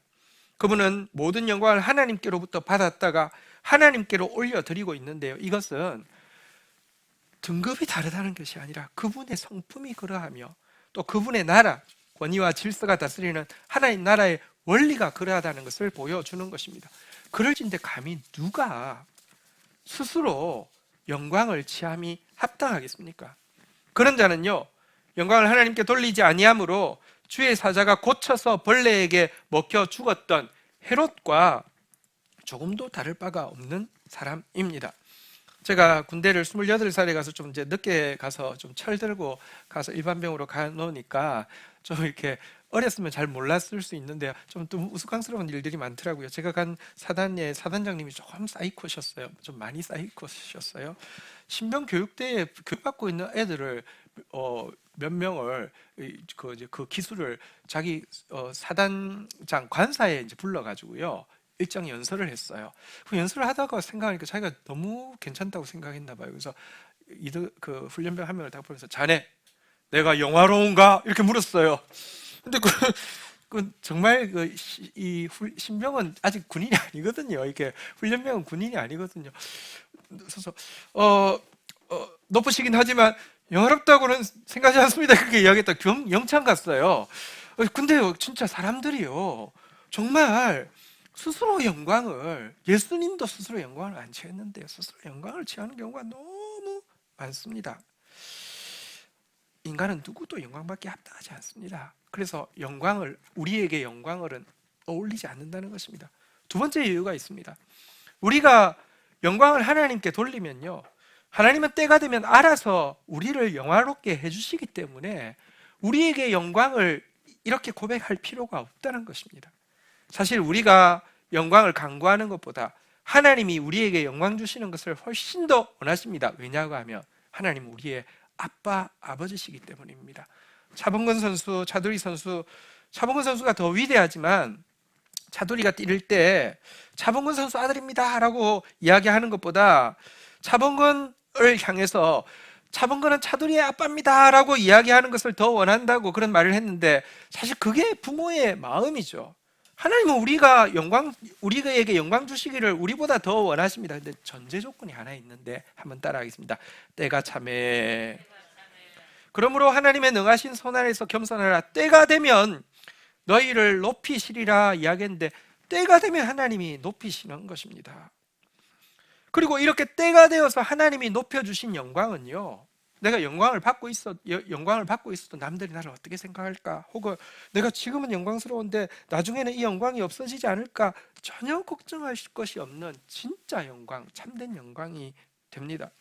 A: 그분은 모든 영광을 하나님께로부터 받았다가 하나님께로 올려드리고 있는데요, 이것은 등급이 다르다는 것이 아니라 그분의 성품이 그러하며 또 그분의 나라, 권위와 질서가 다스리는 하나님 나라의 원리가 그러하다는 것을 보여주는 것입니다. 그럴진데 감히 누가 스스로 영광을 취함이 합당하겠습니까? 그런 자는요, 영광을 하나님께 돌리지 아니하므로 주의 사자가 고쳐서 벌레에게 먹혀 죽었던 헤롯과 조금도 다를 바가 없는 사람입니다. 제가 군대를 28살에 가서 좀 이제 늦게 가서 좀 철들고 가서 일반병으로 가 놓으니까 좀 이렇게 어렸으면 잘 몰랐을 수 있는데 좀 우스꽝스러운 일들이 많더라고요. 제가 간 사단의 사단장님이 조금 사이코셨어요. 좀 많이 사이코셨어요. 신병 교육대에 교육받고 있는 애들을 몇 명을 그 기술을 자기 사단장 관사에 이제 불러가지고요. 일정 연설을 했어요. 그 연설을 하다가 생각하니까 자기가 너무 괜찮다고 생각했나 봐요. 그래서 그 훈련병 한 명을 딱 보면서 자네 내가 영화로운가? 이렇게 물었어요. 근데 그 정말 이 신병은 아직 군인이 아니거든요. 이게 훈련병은 군인이 아니거든요. 그래서 높으시긴 하지만 영화롭다고는 생각하지 않습니다. 그렇게 이야기했다. 영창 갔어요. 근데요, 진짜 사람들이요, 정말 스스로 영광을, 예수님도 스스로 영광을 안 취했는데요, 스스로 영광을 취하는 경우가 너무 많습니다. 인간은 누구도 영광받기 합당하지 않습니다. 그래서 우리에게 영광을은 어울리지 않는다는 것입니다. 두 번째 이유가 있습니다. 우리가 영광을 하나님께 돌리면요, 하나님은 때가 되면 알아서 우리를 영화롭게 해주시기 때문에 우리에게 영광을 이렇게 고백할 필요가 없다는 것입니다. 사실 우리가 영광을 간구하는 것보다 하나님이 우리에게 영광 주시는 것을 훨씬 더 원하십니다. 왜냐고 하면 하나님은 우리의 아빠, 아버지시기 때문입니다. 차범근 선수, 차두리 선수, 차범근 선수가 더 위대하지만 차두리가 뛰를 때 차범근 선수 아들입니다 라고 이야기하는 것보다 차범근을 향해서 차범근은 차두리의 아빠입니다 라고 이야기하는 것을 더 원한다고 그런 말을 했는데, 사실 그게 부모의 마음이죠. 하나님은 우리에게 영광 주시기를 우리보다 더 원하십니다. 근데 전제 조건이 하나 있는데 한번 따라하겠습니다. 때가 참에. 그러므로 하나님의 능하신 손 아래서 겸손하라. 때가 되면 너희를 높이시리라 이야기했는데, 때가 되면 하나님이 높이시는 것입니다. 그리고 이렇게 때가 되어서 하나님이 높여주신 영광은요, 내가 영광을 받고 있어도 남들이 나를 어떻게 생각할까, 혹은 내가 지금은 영광스러운데 나중에는 이 영광이 없어지지 않을까, 전혀 걱정할 것이 없는 진짜 영광, 참된 영광이 됩니다.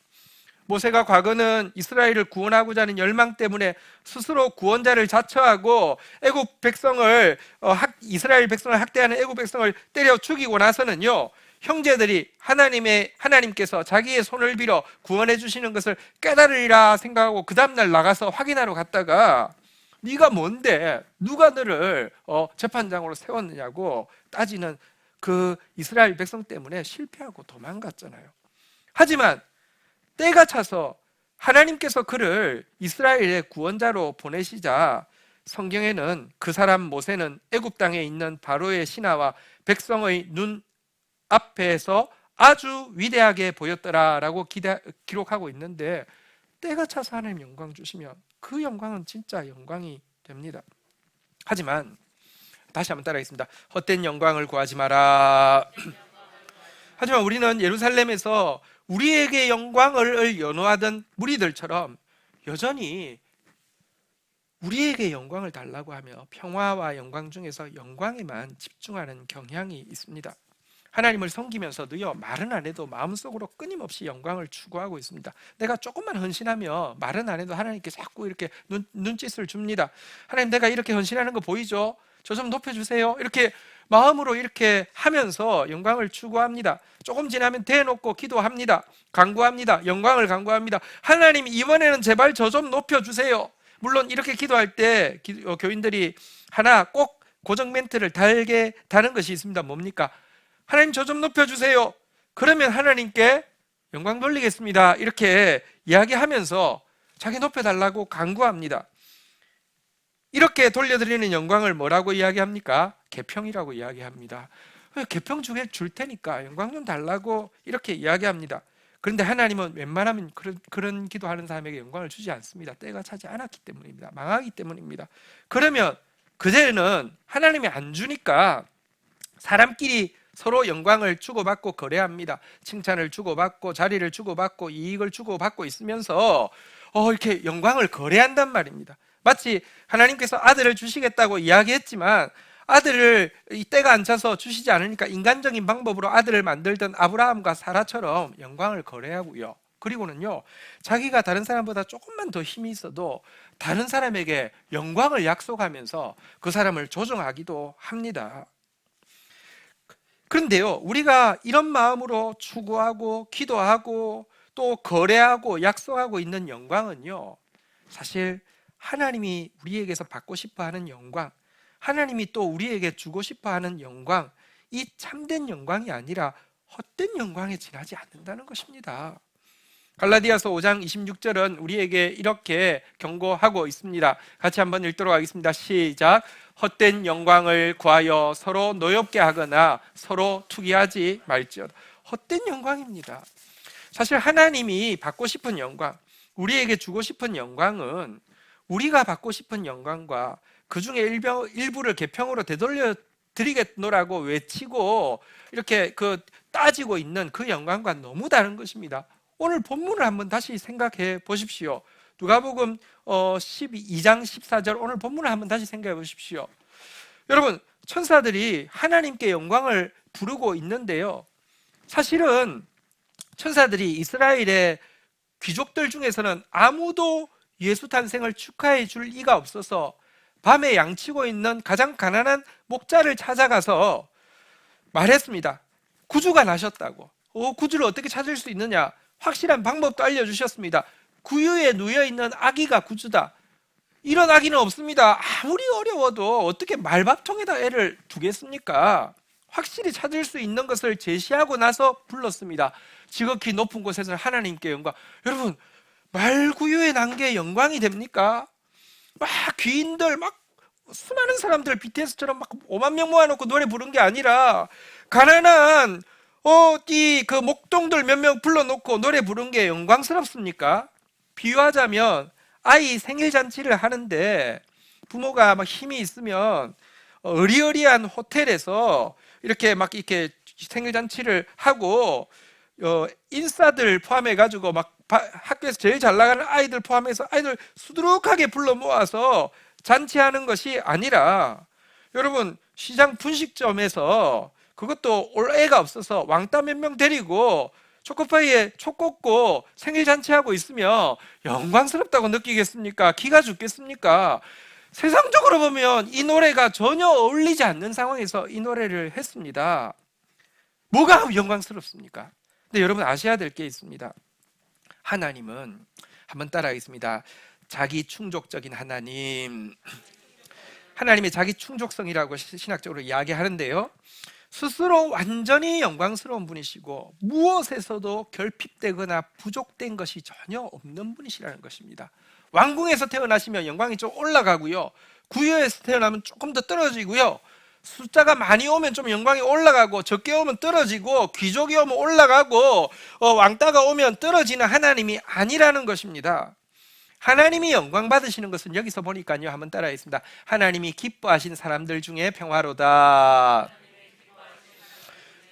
A: 모세가 과거는 이스라엘을 구원하고자 하는 열망 때문에 스스로 구원자를 자처하고 이스라엘 백성을 학대하는 애굽 백성을 때려 죽이고 나서는요, 형제들이 하나님께서 자기의 손을 빌어 구원해 주시는 것을 깨달으리라 생각하고 그 다음날 나가서 확인하러 갔다가 네가 뭔데 누가 너를 재판장으로 세웠느냐고 따지는 그 이스라엘 백성 때문에 실패하고 도망갔잖아요. 하지만 때가 차서 하나님께서 그를 이스라엘의 구원자로 보내시자 성경에는 그 사람 모세는 애굽 땅에 있는 바로의 신하와 백성의 눈 앞에서 아주 위대하게 보였더라라고 기록하고 있는데, 때가 차서 하나님 영광 주시면 그 영광은 진짜 영광이 됩니다. 하지만 다시 한번 따라하겠습니다. 헛된 영광을 구하지 마라. 하지만 우리는 예루살렘에서 우리에게 영광을 연호하던 무리들처럼 여전히 우리에게 영광을 달라고 하며 평화와 영광 중에서 영광에만 집중하는 경향이 있습니다. 하나님을 섬기면서 너희요 말은 안 해도 마음속으로 끊임없이 영광을 추구하고 있습니다. 내가 조금만 헌신하며 말은 안 해도 하나님께 자꾸 이렇게 눈짓을 줍니다. 하나님, 내가 이렇게 헌신하는 거 보이죠? 저 좀 높여주세요. 이렇게 마음으로 이렇게 하면서 영광을 추구합니다. 조금 지나면 대놓고 기도합니다. 간구합니다. 영광을 간구합니다. 하나님, 이번에는 제발 저 좀 높여주세요. 물론 이렇게 기도할 때 교인들이 하나 꼭 고정 멘트를 달게 다는 것이 있습니다. 뭡니까? 하나님, 저 좀 높여주세요. 그러면 하나님께 영광 돌리겠습니다. 이렇게 이야기하면서 자기 높여달라고 간구합니다. 이렇게 돌려드리는 영광을 뭐라고 이야기합니까? 계평이라고 이야기합니다. 계평 줄 테니까 영광 좀 달라고 이렇게 이야기합니다. 그런데 하나님은 웬만하면 그런 기도하는 사람에게 영광을 주지 않습니다. 때가 차지 않았기 때문입니다. 망하기 때문입니다. 그러면 그제는 하나님이 안 주니까 사람끼리 서로 영광을 주고받고 거래합니다. 칭찬을 주고받고 자리를 주고받고 이익을 주고받고 있으면서 이렇게 영광을 거래한단 말입니다. 마치 하나님께서 아들을 주시겠다고 이야기했지만 아들을 이 때가 안 차서 주시지 않으니까 인간적인 방법으로 아들을 만들던 아브라함과 사라처럼 영광을 거래하고요. 그리고는요, 자기가 다른 사람보다 조금만 더 힘이 있어도 다른 사람에게 영광을 약속하면서 그 사람을 조종하기도 합니다. 그런데요, 우리가 이런 마음으로 추구하고 기도하고 또 거래하고 약속하고 있는 영광은요, 사실 하나님이 우리에게서 받고 싶어 하는 영광, 하나님이 또 우리에게 주고 싶어 하는 영광, 이 참된 영광이 아니라 헛된 영광에 지나지 않는다는 것입니다. 갈라디아서 5장 26절은 우리에게 이렇게 경고하고 있습니다. 같이 한번 읽도록 하겠습니다. 시작. 헛된 영광을 구하여 서로 노엽게 하거나 서로 투기하지 말지어다. 헛된 영광입니다. 사실 하나님이 받고 싶은 영광, 우리에게 주고 싶은 영광은 우리가 받고 싶은 영광과 그 중에 일부를 계평으로 되돌려 드리겠노라고 외치고 이렇게 따지고 있는 그 영광과 너무 다른 것입니다. 오늘 본문을 한번 다시 생각해 보십시오. 누가복음 12장 14절 오늘 본문을 한번 다시 생각해 보십시오. 여러분, 천사들이 하나님께 영광을 부르고 있는데요, 사실은 천사들이 이스라엘의 귀족들 중에서는 아무도 예수 탄생을 축하해 줄 이가 없어서 밤에 양치고 있는 가장 가난한 목자를 찾아가서 말했습니다. 구주가 나셨다고. 구주를 어떻게 찾을 수 있느냐? 확실한 방법도 알려주셨습니다. 구유에 누워있는 아기가 구주다. 이런 아기는 없습니다. 아무리 어려워도 어떻게 말밥통에다 애를 두겠습니까? 확실히 찾을 수 있는 것을 제시하고 나서 불렀습니다. 지극히 높은 곳에서 하나님께 영광. 여러분, 말구유에 난 게 영광이 됩니까? 막 귀인들, 막 수많은 사람들 BTS처럼 막 5만 명 모아놓고 노래 부른 게 아니라 가난한 그 목동들 몇 명 불러놓고 노래 부른 게 영광스럽습니까? 비유하자면 아이 생일 잔치를 하는데 부모가 막 힘이 있으면 어리어리한 호텔에서 이렇게 생일 잔치를 하고 인싸들 포함해 가지고 막 학교에서 제일 잘 나가는 아이들 포함해서 아이들 수두룩하게 불러 모아서 잔치하는 것이 아니라, 여러분, 시장 분식점에서 그것도 올 애가 없어서 왕따 몇 명 데리고 초코파이에 초 꽂고 생일 잔치하고 있으면 영광스럽다고 느끼겠습니까? 기가 죽겠습니까? 세상적으로 보면 이 노래가 전혀 어울리지 않는 상황에서 이 노래를 했습니다. 뭐가 영광스럽습니까? 근데 여러분 아셔야 될 게 있습니다. 하나님은, 한번 따라하겠습니다. 자기 충족적인 하나님. 하나님의 자기 충족성이라고 신학적으로 이야기하는데요, 스스로 완전히 영광스러운 분이시고 무엇에서도 결핍되거나 부족된 것이 전혀 없는 분이시라는 것입니다. 왕궁에서 태어나시면 영광이 좀 올라가고요, 구유에서 태어나면 조금 더 떨어지고요, 숫자가 많이 오면 좀 영광이 올라가고 적게 오면 떨어지고 귀족이 오면 올라가고 왕따가 오면 떨어지는 하나님이 아니라는 것입니다. 하나님이 영광 받으시는 것은 여기서 보니까요, 한번 따라하겠습니다. 하나님이 기뻐하신 사람들 중에 평화로다.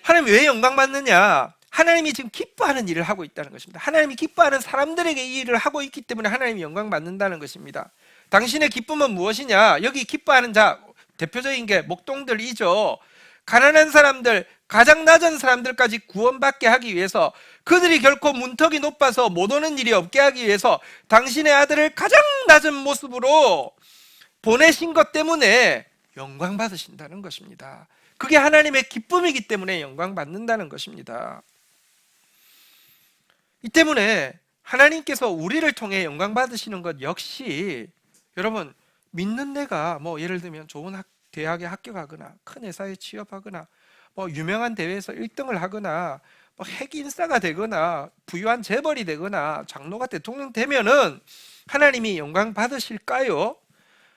A: 하나님 왜 영광 받느냐? 하나님이 지금 기뻐하는 일을 하고 있다는 것입니다. 하나님이 기뻐하는 사람들에게 이 일을 하고 있기 때문에 하나님이 영광 받는다는 것입니다. 당신의 기쁨은 무엇이냐? 여기 기뻐하는 자, 대표적인 게 목동들이죠. 가난한 사람들, 가장 낮은 사람들까지 구원받게 하기 위해서, 그들이 결코 문턱이 높아서 못 오는 일이 없게 하기 위해서 당신의 아들을 가장 낮은 모습으로 보내신 것 때문에 영광 받으신다는 것입니다. 그게 하나님의 기쁨이기 때문에 영광 받는다는 것입니다. 이 때문에 하나님께서 우리를 통해 영광 받으시는 것 역시, 여러분, 믿는 내가 예를 들면 좋은 대학에 합격하거나 큰 회사에 취업하거나 유명한 대회에서 1등을 하거나 핵인싸가 되거나 부유한 재벌이 되거나 장로가 대통령 되면은 하나님이 영광 받으실까요?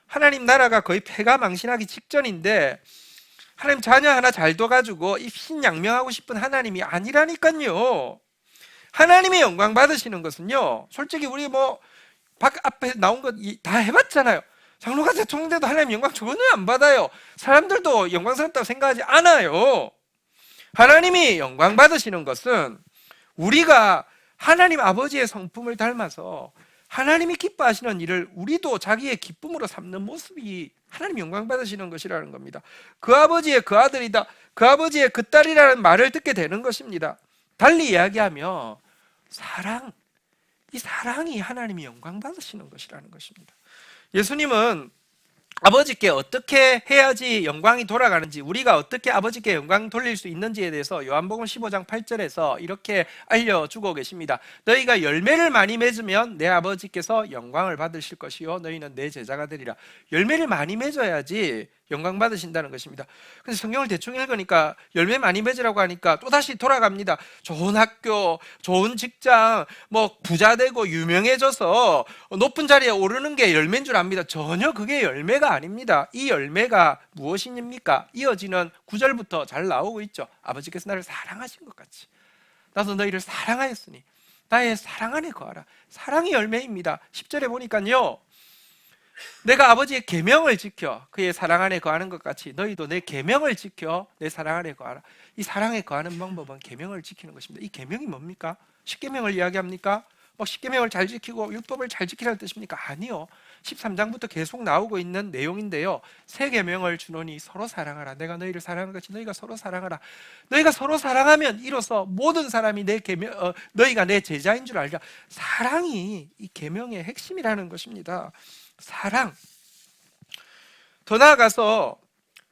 A: 하나님 나라가 거의 폐가망신하기 직전인데 하나님 자녀 하나 잘 둬가지고 입신양명하고 싶은 하나님이 아니라니까요. 하나님의 영광 받으시는 것은요, 솔직히 우리 밖 앞에 나온 것 다 해봤잖아요. 장로가 대통령 돼도 하나님 영광 전혀 안 받아요. 사람들도 영광스럽다고 생각하지 않아요. 하나님이 영광 받으시는 것은 우리가 하나님 아버지의 성품을 닮아서 하나님이 기뻐하시는 일을 우리도 자기의 기쁨으로 삼는 모습이 하나님 영광 받으시는 것이라는 겁니다. 그 아버지의 그 아들이다, 그 아버지의 그 딸이라는 말을 듣게 되는 것입니다. 달리 이야기하면 사랑, 이 사랑이 하나님이 영광 받으시는 것이라는 것입니다. 예수님은 아버지께 어떻게 해야지 영광이 돌아가는지, 우리가 어떻게 아버지께 영광 돌릴 수 있는지에 대해서 요한복음 15장 8절에서 이렇게 알려주고 계십니다. 너희가 열매를 많이 맺으면 내 아버지께서 영광을 받으실 것이요 너희는 내 제자가 되리라. 열매를 많이 맺어야지 영광 받으신다는 것입니다. 근데 성경을 대충 읽으니까 열매 많이 맺으라고 하니까 또다시 돌아갑니다. 좋은 학교, 좋은 직장, 뭐 부자 되고 유명해져서 높은 자리에 오르는 게 열매인 줄 압니다. 전혀 그게 열매가 아닙니다. 이 열매가 무엇입니까? 이어지는 9절부터 잘 나오고 있죠. 아버지께서 나를 사랑하신 것 같이 나도 너희를 사랑하였으니 나의 사랑 안에 거하라. 사랑이 열매입니다. 10절에 보니까요, 내가 아버지의 계명을 지켜 그의 사랑 안에 거하는 것 같이 너희도 내 계명을 지켜 내 사랑 안에 거하라. 이 사랑에 거하는 방법은 계명을 지키는 것입니다. 이 계명이 뭡니까? 십계명을 이야기합니까? 십계명을 잘 지키고 율법을 잘 지키라는 뜻입니까? 아니요. 13장부터 계속 나오고 있는 내용인데요, 새 계명을 주노니 서로 사랑하라. 내가 너희를 사랑한 것 같이 너희가 서로 사랑하라. 너희가 서로 사랑하면 이로써 모든 사람이 내 계명, 너희가 내 제자인 줄 알리라. 사랑이 이 계명의 핵심이라는 것입니다. 사랑. 더 나아가서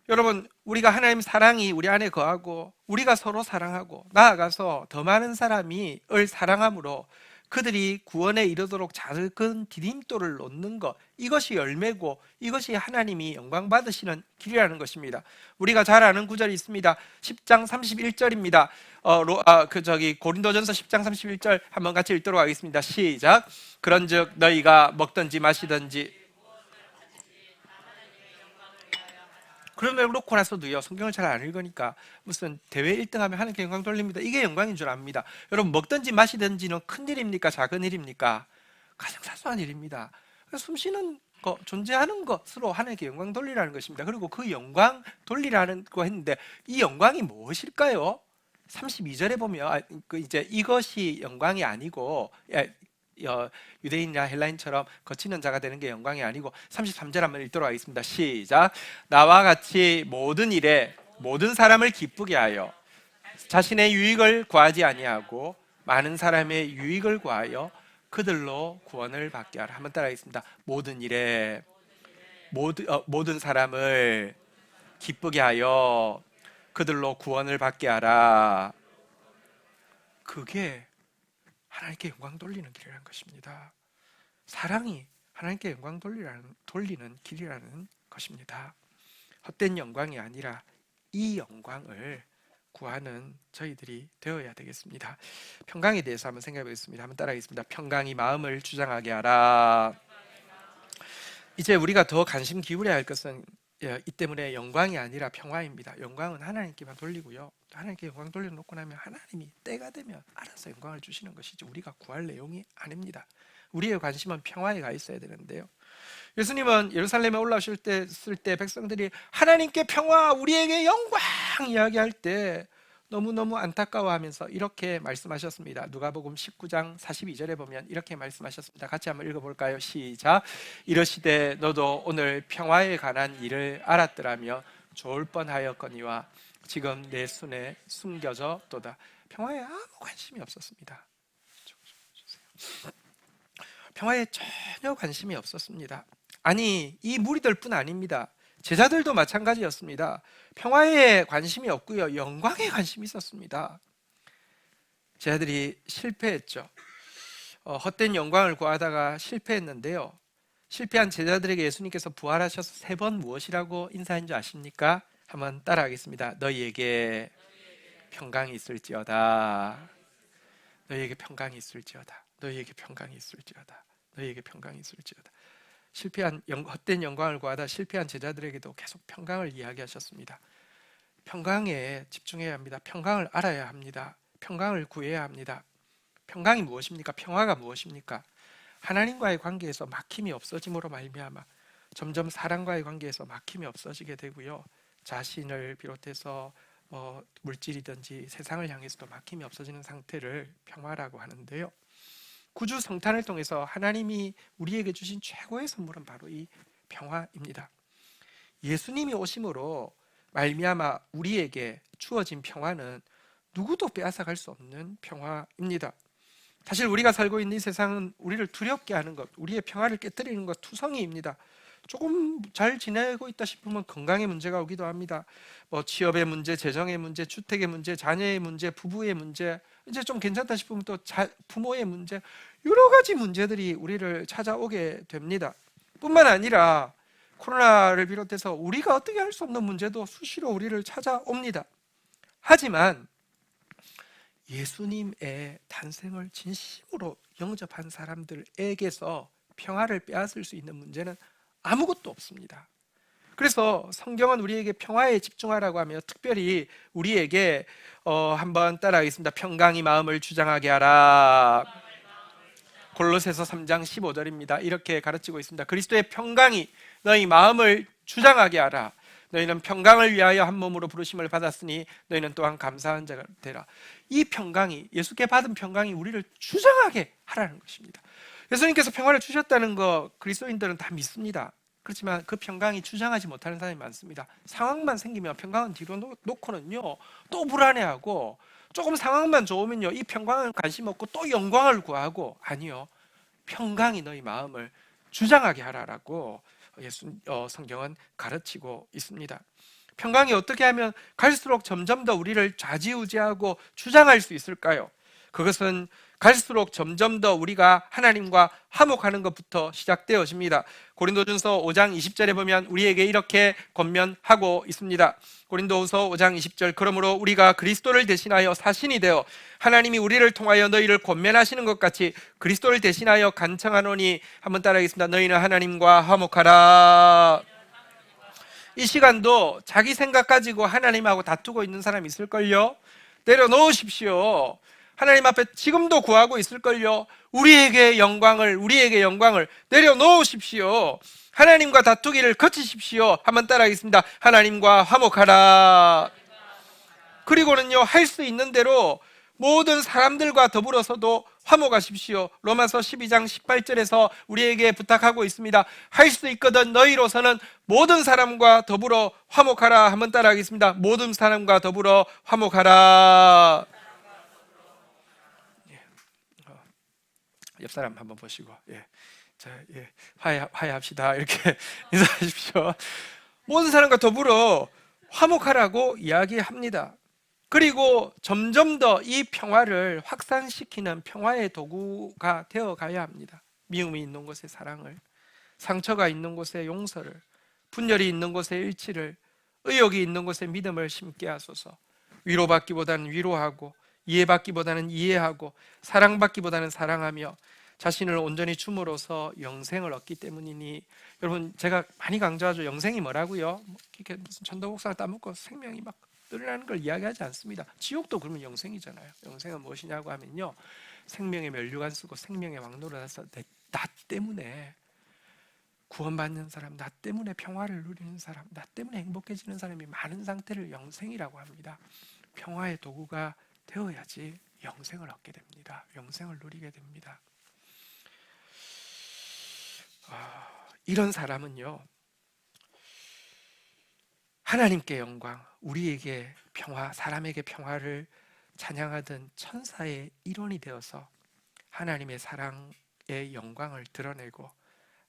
A: 여러분, 우리가 하나님 사랑이 우리 안에 거하고 우리가 서로 사랑하고 나아가서 더 많은 사람이 을 사랑함으로 그들이 구원에 이르도록 작은 디딤돌을 놓는 것, 이것이 열매고 이것이 하나님이 영광 받으시는 길이라는 것입니다. 우리가 잘 아는 구절이 있습니다. 10장 31절입니다. 고린도전서 10장 31절 한번 같이 읽도록 하겠습니다. 시작. 그런즉 너희가 먹든지 마시든지. 그러면 그렇고 나서도요, 성경을 잘 안 읽으니까 무슨 대회 1등하면 하나님께 영광 돌립니다. 이게 영광인 줄 압니다. 여러분, 먹든지 마시든지는 큰 일입니까? 작은 일입니까? 가장 사소한 일입니다. 숨 쉬는 거, 존재하는 것으로 하나님께 영광 돌리라는 것입니다. 그리고 그 영광 돌리라는 거 했는데 이 영광이 무엇일까요? 32절에 보면 이제 이것이 영광이 아니고, 유대인이나 헬라인처럼 거치는 자가 되는 게 영광이 아니고, 33절 한번 읽도록 하겠습니다. 시작. 나와 같이 모든 일에 모든 사람을 기쁘게 하여 자신의 유익을 구하지 아니하고 많은 사람의 유익을 구하여 그들로 구원을 받게 하라. 한번 따라하겠습니다. 모든 일에 모든 사람을 기쁘게 하여 그들로 구원을 받게 하라. 그게 하나님께 영광 돌리는 길이라는 것입니다. 사랑이 하나님께 영광 돌리는 길이라는 것입니다. 헛된 영광이 아니라 이 영광을 구하는 저희들이 되어야 되겠습니다. 평강에 대해서 한번 생각해 보겠습니다. 한번 따라하겠습니다. 평강이 마음을 주장하게 하라. 이제 우리가 더 관심 기울여야 할 것은 이 때문에 영광이 아니라 평화입니다. 영광은 하나님께만 돌리고요, 하나님께 영광 돌려놓고 나면 하나님이 때가 되면 알아서 영광을 주시는 것이지 우리가 구할 내용이 아닙니다. 우리의 관심은 평화에 가 있어야 되는데요, 예수님은 예루살렘에 올라오실 때 백성들이 하나님께 평화, 우리에게 영광 이야기할 때 너무너무 안타까워하면서 이렇게 말씀하셨습니다. 누가복음 19장 42절에 보면 이렇게 말씀하셨습니다. 같이 한번 읽어볼까요? 시작. 이러시되 너도 오늘 평화에 관한 일을 알았더라며 좋을 뻔하였거니와 지금 내 손에 숨겨져 또다. 평화에 아무 관심이 없었습니다. 평화에 전혀 관심이 없었습니다. 아니, 이 무리들뿐 아닙니다. 제자들도 마찬가지였습니다. 평화에 관심이 없고요, 영광에 관심이 있었습니다. 제자들이 실패했죠. 헛된 영광을 구하다가 실패했는데요, 실패한 제자들에게 예수님께서 부활하셔서 3번 무엇이라고 인사한 줄 아십니까? 한번 따라하겠습니다. 너희에게 평강이 있을지어다. 너희에게 평강이 있을지어다. 너희에게 평강이 있을지어다. 너희에게 평강이 있을지어다. 헛된 영광을 구하다 실패한 제자들에게도 계속 평강을 이야기하셨습니다. 평강에 집중해야 합니다. 평강을 알아야 합니다. 평강을 구해야 합니다. 평강이 무엇입니까? 평화가 무엇입니까? 하나님과의 관계에서 막힘이 없어짐으로 말미암아 점점 사람과의 관계에서 막힘이 없어지게 되고요, 자신을 비롯해서 물질이든지 세상을 향해서도 막힘이 없어지는 상태를 평화라고 하는데요, 구주 성탄을 통해서 하나님이 우리에게 주신 최고의 선물은 바로 이 평화입니다. 예수님이 오심으로 말미암아 우리에게 주어진 평화는 누구도 빼앗아갈 수 없는 평화입니다. 사실 우리가 살고 있는 이 세상은 우리를 두렵게 하는 것, 우리의 평화를 깨뜨리는 것 투성이입니다. 조금 잘 지내고 있다 싶으면 건강의 문제가 오기도 합니다. 취업의 문제, 재정의 문제, 주택의 문제, 자녀의 문제, 부부의 문제, 이제 좀 괜찮다 싶으면 또 부모의 문제, 여러 가지 문제들이 우리를 찾아오게 됩니다. 뿐만 아니라 코로나를 비롯해서 우리가 어떻게 할 수 없는 문제도 수시로 우리를 찾아옵니다. 하지만 예수님의 탄생을 진심으로 영접한 사람들에게서 평화를 빼앗을 수 있는 문제는 아무것도 없습니다. 그래서 성경은 우리에게 평화에 집중하라고 하며 특별히 우리에게 한번 따라하겠습니다. 평강이 마음을 주장하게 하라. 골로새서 3장 15절입니다. 이렇게 가르치고 있습니다. 그리스도의 평강이 너희 마음을 주장하게 하라. 너희는 평강을 위하여 한 몸으로 부르심을 받았으니 너희는 또한 감사한 자가 되라. 이 평강이, 예수께 받은 평강이 우리를 주장하게 하라는 것입니다. 예수님께서 평화를 주셨다는 거 그리스도인들은 다 믿습니다. 그렇지만 그 평강이 주장하지 못하는 사람이 많습니다. 상황만 생기면 평강은 뒤로 놓고는요 또 불안해하고, 조금 상황만 좋으면요 이 평강을 관심 없고 또 영광을 구하고, 아니요, 평강이 너희 마음을 주장하게 하라라고 성경은 가르치고 있습니다. 평강이 어떻게 하면 갈수록 점점 더 우리를 좌지우지하고 주장할 수 있을까요? 그것은 갈수록 점점 더 우리가 하나님과 화목하는 것부터 시작되어집니다. 고린도전서 5장 20절에 보면 우리에게 이렇게 권면하고 있습니다. 고린도후서 5장 20절, 그러므로 우리가 그리스도를 대신하여 사신이 되어 하나님이 우리를 통하여 너희를 권면하시는 것 같이 그리스도를 대신하여 간청하노니, 한번 따라하겠습니다. 너희는 하나님과 화목하라. 이 시간도 자기 생각 가지고 하나님하고 다투고 있는 사람이 있을걸요? 내려놓으십시오. 하나님 앞에 지금도 구하고 있을걸요? 우리에게 영광을 내려놓으십시오. 하나님과 다투기를 거치십시오. 한번 따라하겠습니다. 하나님과 화목하라. 그리고는요, 할 수 있는 대로 모든 사람들과 더불어서도 화목하십시오. 로마서 12장 18절에서 우리에게 부탁하고 있습니다. 할 수 있거든 너희로서는 모든 사람과 더불어 화목하라. 한번 따라하겠습니다. 모든 사람과 더불어 화목하라. 옆 사람 한번 보시고, 화해합시다 이렇게 인사하십시오. 모든 사람과 더불어 화목하라고 이야기합니다. 그리고 점점 더 이 평화를 확산시키는 평화의 도구가 되어가야 합니다. 미움이 있는 곳에 사랑을, 상처가 있는 곳에 용서를, 분열이 있는 곳에 일치를, 의욕이 있는 곳에 믿음을 심게 하소서. 위로받기보다는 위로하고, 이해받기보다는 이해하고, 사랑받기보다는 사랑하며 자신을 온전히 줌으로써 영생을 얻기 때문이니. 여러분, 제가 많이 강조하죠. 영생이 뭐라고요? 이렇게 무슨 천도복상을 따먹고 생명이 막 늘어나는 걸 이야기하지 않습니다. 지옥도 그러면 영생이잖아요. 영생은 무엇이냐고 하면요, 생명의 면류관 쓰고 생명의 왕노를 해서 나 때문에 구원받는 사람, 나 때문에 평화를 누리는 사람, 나 때문에 행복해지는 사람이 많은 상태를 영생이라고 합니다. 평화의 도구가 되어야지 영생을 얻게 됩니다. 영생을 누리게 됩니다. 이런 사람은요, 하나님께 영광, 우리에게 평화, 사람에게 평화를 찬양하던 천사의 일원이 되어서 하나님의 사랑의 영광을 드러내고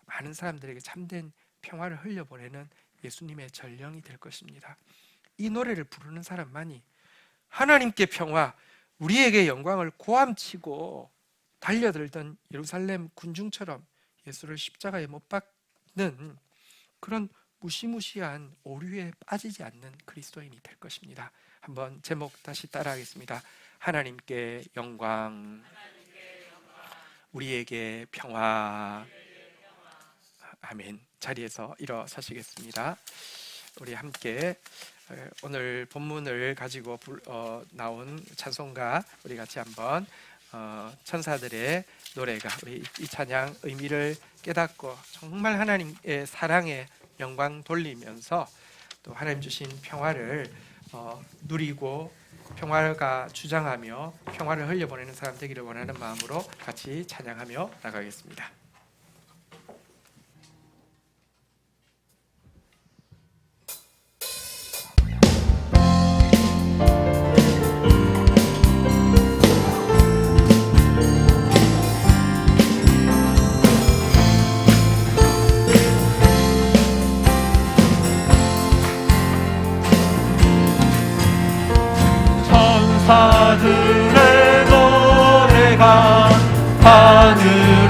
A: 많은 사람들에게 참된 평화를 흘려보내는 예수님의 전령이 될 것입니다. 이 노래를 부르는 사람만이 하나님께 평화, 우리에게 영광을 고함치고 달려들던 예루살렘 군중처럼 예수를 십자가에 못 박는 그런 무시무시한 오류에 빠지지 않는 그리스도인이 될 것입니다. 한번 제목 다시 따라하겠습니다. 하나님께 영광, 우리에게 평화. 아멘. 자리에서 일어서시겠습니다. 우리 함께 오늘 본문을 가지고 나온 찬송가 우리 같이 한번 천사들의 노래가, 우리 이 찬양 의미를 깨닫고 정말 하나님의 사랑에 영광 돌리면서 또 하나님 주신 평화를 누리고 평화가 주장하며 평화를 흘려보내는 사람 되기를 원하는 마음으로 같이 찬양하며 나가겠습니다.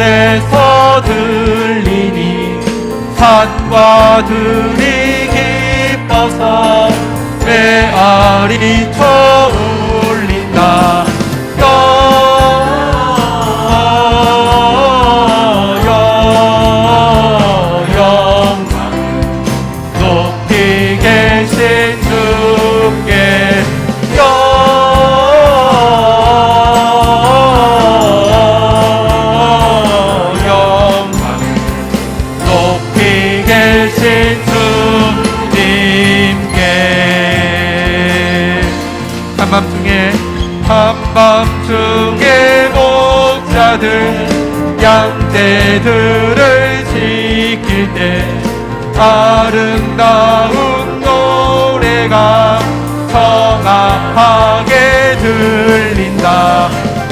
C: 하늘에서 들리니 산과 들이 기뻐서 메아리 쳐 울린다. 영광 높이 계신 주께 영광 높이 계신 주님께. 한밤중에 목자들 양떼들을 지킬 때 아름다운 노래가 성악하게 들린다.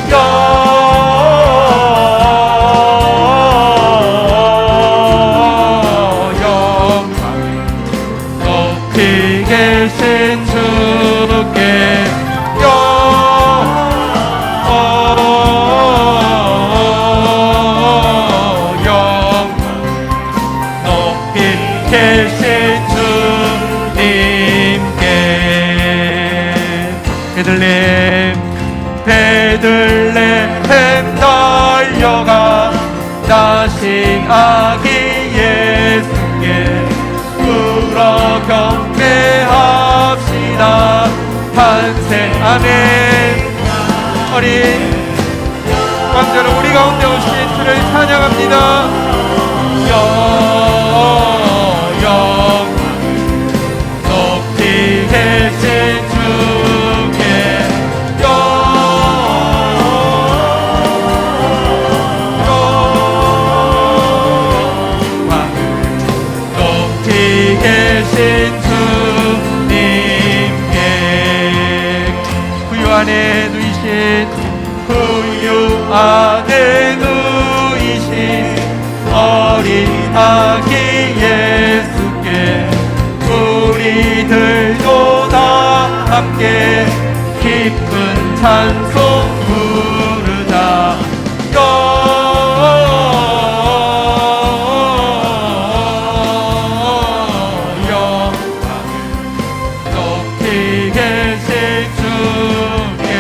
C: 영광 높이 계신 주께 계신 주님께. 베들레헴 달려가 나신 아기 예수께 울어 경배합시다. 탄생 아멘. 어린 왕자로 우리 가운데 오신 주를 찬양합니다. 영광 높이 계신 주께 영광 높이 계신 주님께. 구유 안에 누이신 어린 아기 예수께 우리들도 다 함께 기쁜 찬송 부르자. 영광 높이 계신 주께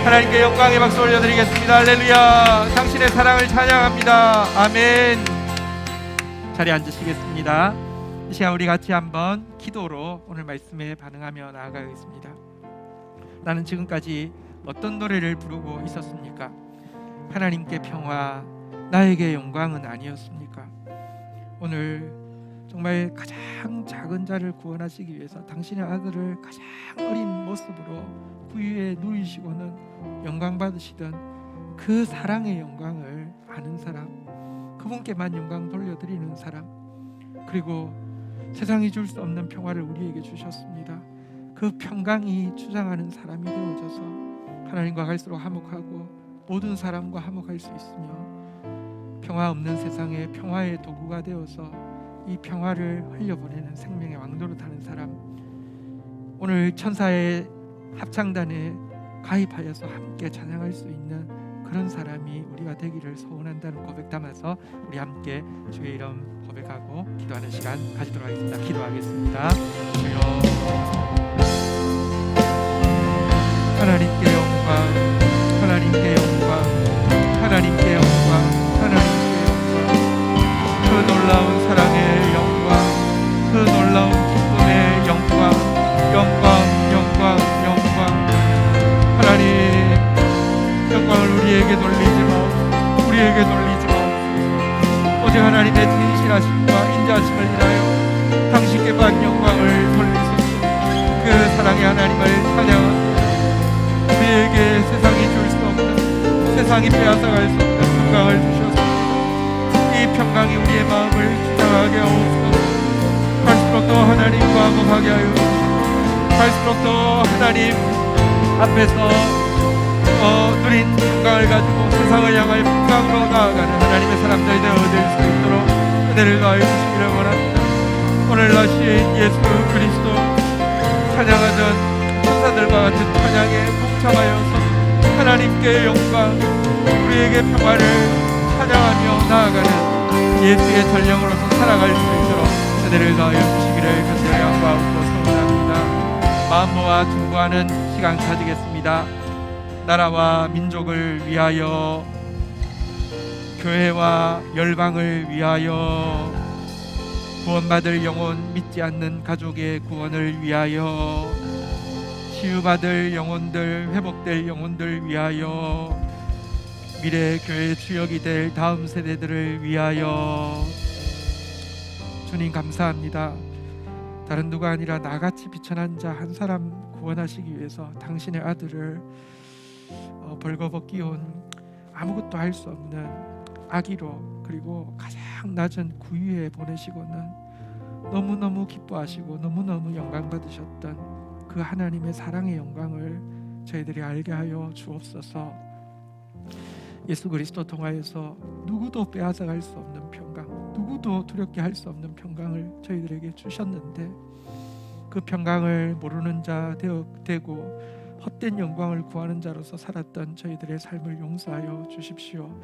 C: 하나님께 영광의 박수 올려드리겠습니다. 할렐루야. 당신의 사랑을 찬양합니다. 아멘.
A: 자리에 앉으시겠습니다. 이 시간 우리 같이 한번 기도로 오늘 말씀에 반응하며 나아가겠습니다. 나는 지금까지 어떤 노래를 부르고 있었습니까? 하나님께 평화, 나에게 영광은 아니었습니까? 오늘 정말 가장 작은 자를 구원하시기 위해서 당신의 아들을 가장 어린 모습으로 구유에 누이시고는 영광 받으시던 그 사랑의 영광을 아는 사람, 그분께만 영광 돌려드리는 사람, 그리고 세상이 줄 수 없는 평화를 우리에게 주셨습니다. 그 평강이 주장하는 사람이 되어져서 하나님과 갈수록 화목하고 모든 사람과 화목할 수 있으며 평화 없는 세상에 평화의 도구가 되어서 이 평화를 흘려보내는 생명의 왕도로 타는 사람, 오늘 천사의 합창단에 가입하여서 함께 찬양할 수 있는 그런 사람이 우리가 되기를 소원한다는 고백 담아서 우리 함께 주의 이름 고백하고 기도하는 시간 가지도록 하겠습니다. 기도하겠습니다. 주여, 하나님께 영광, 하나님께 영광, 하나님께 영광, 하나님께 영광, 그 놀라운 사랑의 영광, 그 놀라운 기쁨의 영광, 영광, 영광, 영광. 하나님, 영광을 우리에게 돌리지 마옵소서. 우리에게 돌리지 마옵소서. 오직 하나님의 진실하심과 인자하심을 인하여 당신께만 영광을 돌리소서. 그 사랑의 하나님을 찬양합니다. 우리에게 세상이 줄 수 없는, 세상이 빼앗아갈 수 없는 평강을 주셔서 이 평강이 우리의 마음을 주장하게 하옵소서. 갈수록 더 하나님과 화목하게 하여 주시고 갈수록 더 하나님 앞에서 누린 평강을 가지고 세상을 향하여 평강으로 나아가는 하나님의 사람들이 되어질 수 있도록 은혜를 더하여 주시기를 원합니다. 오늘 나신 예수 그리스도 찬양하던 천사들과 같은 찬양에 동참하여서 하나님께 영광, 우리에게 평화를 찬양하며 나아가는 예수의 전령으로서 살아갈 수 있도록 은혜를 더하여 주시기를 간절히 양보하고 소원합니다. 마음 모아 중보하는 시간 가지겠습니다. 나라와 민족을 위하여, 교회와 열방을 위하여, 구원받을 영혼, 믿지 않는 가족의 구원을 위하여, 치유받을 영혼들, 회복될 영혼들 위하여, 미래 교회 주역이 될 다음 세대들을 위하여 주님 감사합니다. 다른 누가 아니라 나같이 비천한 자 한 사람 구원하시기 위해서 당신의 아들을 벌거벗기온 아무것도 할 수 없는 아기로, 그리고 가장 낮은 구유에 보내시고는 너무너무 기뻐하시고 너무너무 영광 받으셨던 그 하나님의 사랑의 영광을 저희들이 알게 하여 주옵소서. 예수 그리스도 통하여서 누구도 빼앗아갈 수 없는 평강, 누구도 두렵게 할 수 없는 평강을 저희들에게 주셨는데, 그 평강을 모르는 자 되고 헛된 영광을 구하는 자로서 살았던 저희들의 삶을 용서하여 주십시오.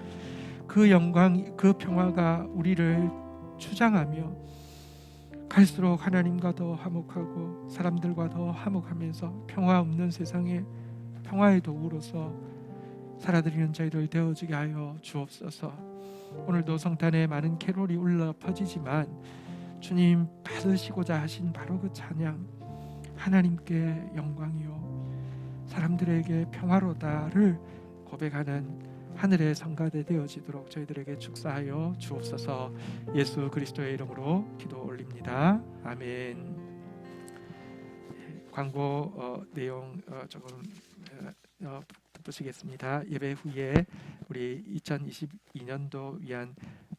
A: 그 영광, 그 평화가 우리를 주장하며 갈수록 하나님과 더 화목하고 사람들과 더 화목하면서 평화 없는 세상에 평화의 도구로서 살아드리는 저희들 되어지게 하여 주옵소서. 오늘도 성탄에 많은 캐롤이 울려 퍼지지만 주님 받으시고자 하신 바로 그 찬양, 하나님께 영광이요 사람들에게 평화로다를 고백하는 하늘의 성가대 되어지도록 저희들에게 축사하여 주옵소서. 예수 그리스도의 이름으로 기도 올립니다. 아멘. 광고 내용 조금 보시겠습니다. 예배 후에 우리 2022년도 위한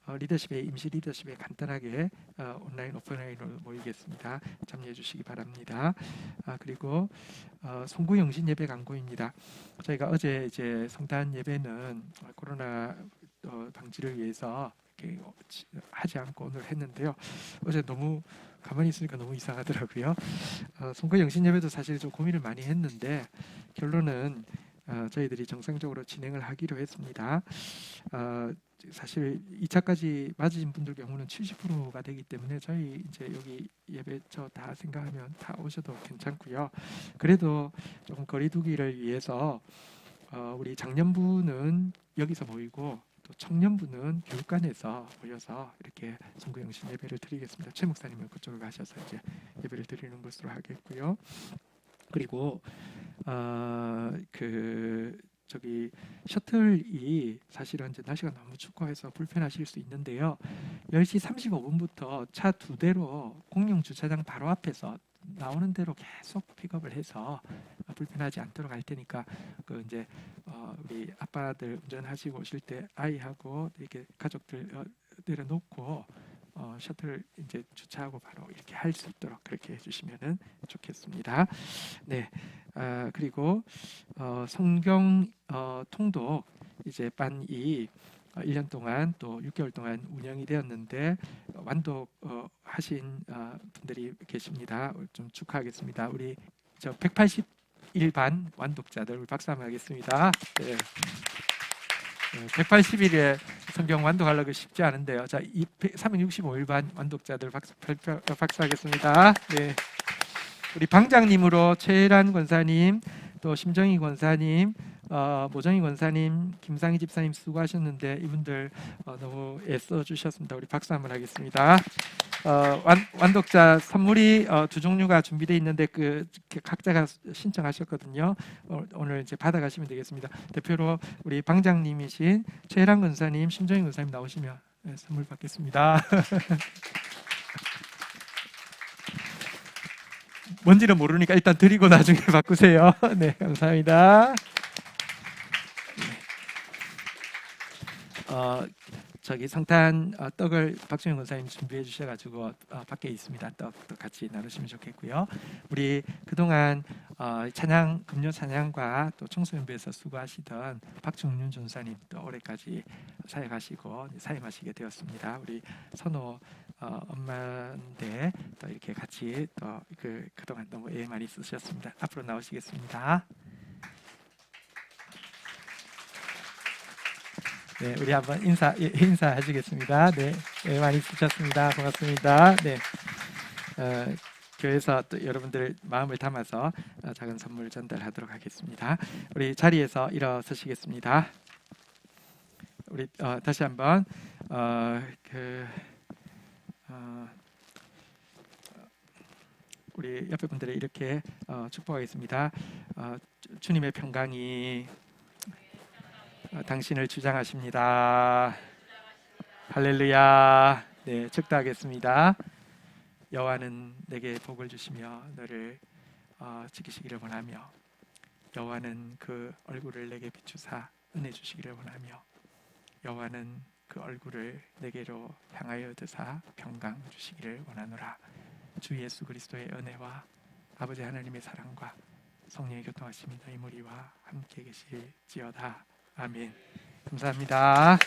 A: 리더십의 임시 리더십에 간단하게 온라인 오프라인으로 모이겠습니다. 참여해 주시기 바랍니다. 그리고 송구 영신 예배 광고입니다. 저희가 어제 이제 성탄 예배는 코로나 방지를 위해서 이렇게 하지 않고 오늘 했는데요. 어제 너무 가만히 있으니까 너무 이상하더라고요. 송구 영신 예배도 사실 좀 고민을 많이 했는데 결론은 저희들이 정상적으로 진행을 하기로 했습니다. 사실 2차까지 맞으신 분들 경우는 70%가 되기 때문에 저희 이제 여기 예배 저 다 생각하면 다 오셔도 괜찮고요. 그래도 조금 거리두기를 위해서 우리 장년부는 여기서 모이고 또 청년부는 교육관에서 모여서 이렇게 송구영신 예배를 드리겠습니다. 최 목사님은 그쪽으로 가셔서 이제 예배를 드리는 것으로 하겠고요. 그리고 저기 셔틀이 사실은 이제 날씨가 너무 춥고 해서 불편하실 수 있는데요. 10시 35분부터 차 2대로 공영 주차장 바로 앞에서 나오는 대로 계속 픽업을 해서 불편하지 않도록 할 테니까 그 이제 우리 아빠들 운전하시고 오실 때 아이하고 이렇게 가족들 내려놓고 셔틀 이제 주차하고 바로 이렇게 할 수 있도록 그렇게 해주시면은 좋겠습니다. 네, 그리고 성경 통독 이제 반이 1년 동안 또 6개월 동안 운영이 되었는데 완독 하신 분들이 계십니다. 좀 축하하겠습니다. 우리 저 181반 완독자들 박수 한번 하겠습니다. 네. 180일에 성경 완독하려고 쉽지 않은데요. 자, 365일반 완독자들 박수하겠습니다. 네. 우리 방장님으로 최란 권사님, 또 심정희 권사님, 모정희 권사님, 김상희 집사님 수고하셨는데 이분들 너무 애써 주셨습니다. 우리 박수 한번 하겠습니다. 완독자 선물이 두 종류가 준비되어 있는데 그 각자가 신청하셨거든요. 오늘 이제 받아가시면 되겠습니다. 대표로 우리 방장님이신 최혜란 권사님, 심정희 권사님 나오시면 선물 받겠습니다. 뭔지는 모르니까 일단 드리고 나중에 바꾸세요. 네, 감사합니다. 저기 성탄 떡을 박정현 권사님 준비해 주셔가지고 밖에 있습니다. 떡도 같이 나누시면 좋겠고요. 우리 그동안 찬양 금요 찬양과 또 청소년부에서 수고하시던 박중윤 전사님 또 올해까지 사역하시고 사임하시게 되었습니다. 우리 선호 엄마인데 또 이렇게 같이 또 그동안 너무 애 많이 쓰셨습니다. 앞으로 나오시겠습니다. 네, 우리 한번 인사하시겠습니다. 네, 네, 많이 쓰셨습니다. 고맙습니다. 네, 교회에서 또 여러분들 마음을 담아서 작은 선물 전달하도록 하겠습니다. 우리 자리에서 일어서시겠습니다. 우리 다시 한번 우리 옆에 분들을 이렇게 축복하겠습니다. 주님의 평강이 당신을 주장하십니다. 할렐루야. 네, 축도하겠습니다. 여호와는 내게 복을 주시며 너를 지키시기를 원하며 여호와는 그 얼굴을 내게 비추사 은혜 주시기를 원하며 여호와는 그 얼굴을 내게로 향하여 드사 평강 주시기를 원하노라. 주 예수 그리스도의 은혜와 아버지 하나님의 사랑과 성령의 교통하심이 너희 무리와 함께 계실지어다. 아멘. 감사합니다.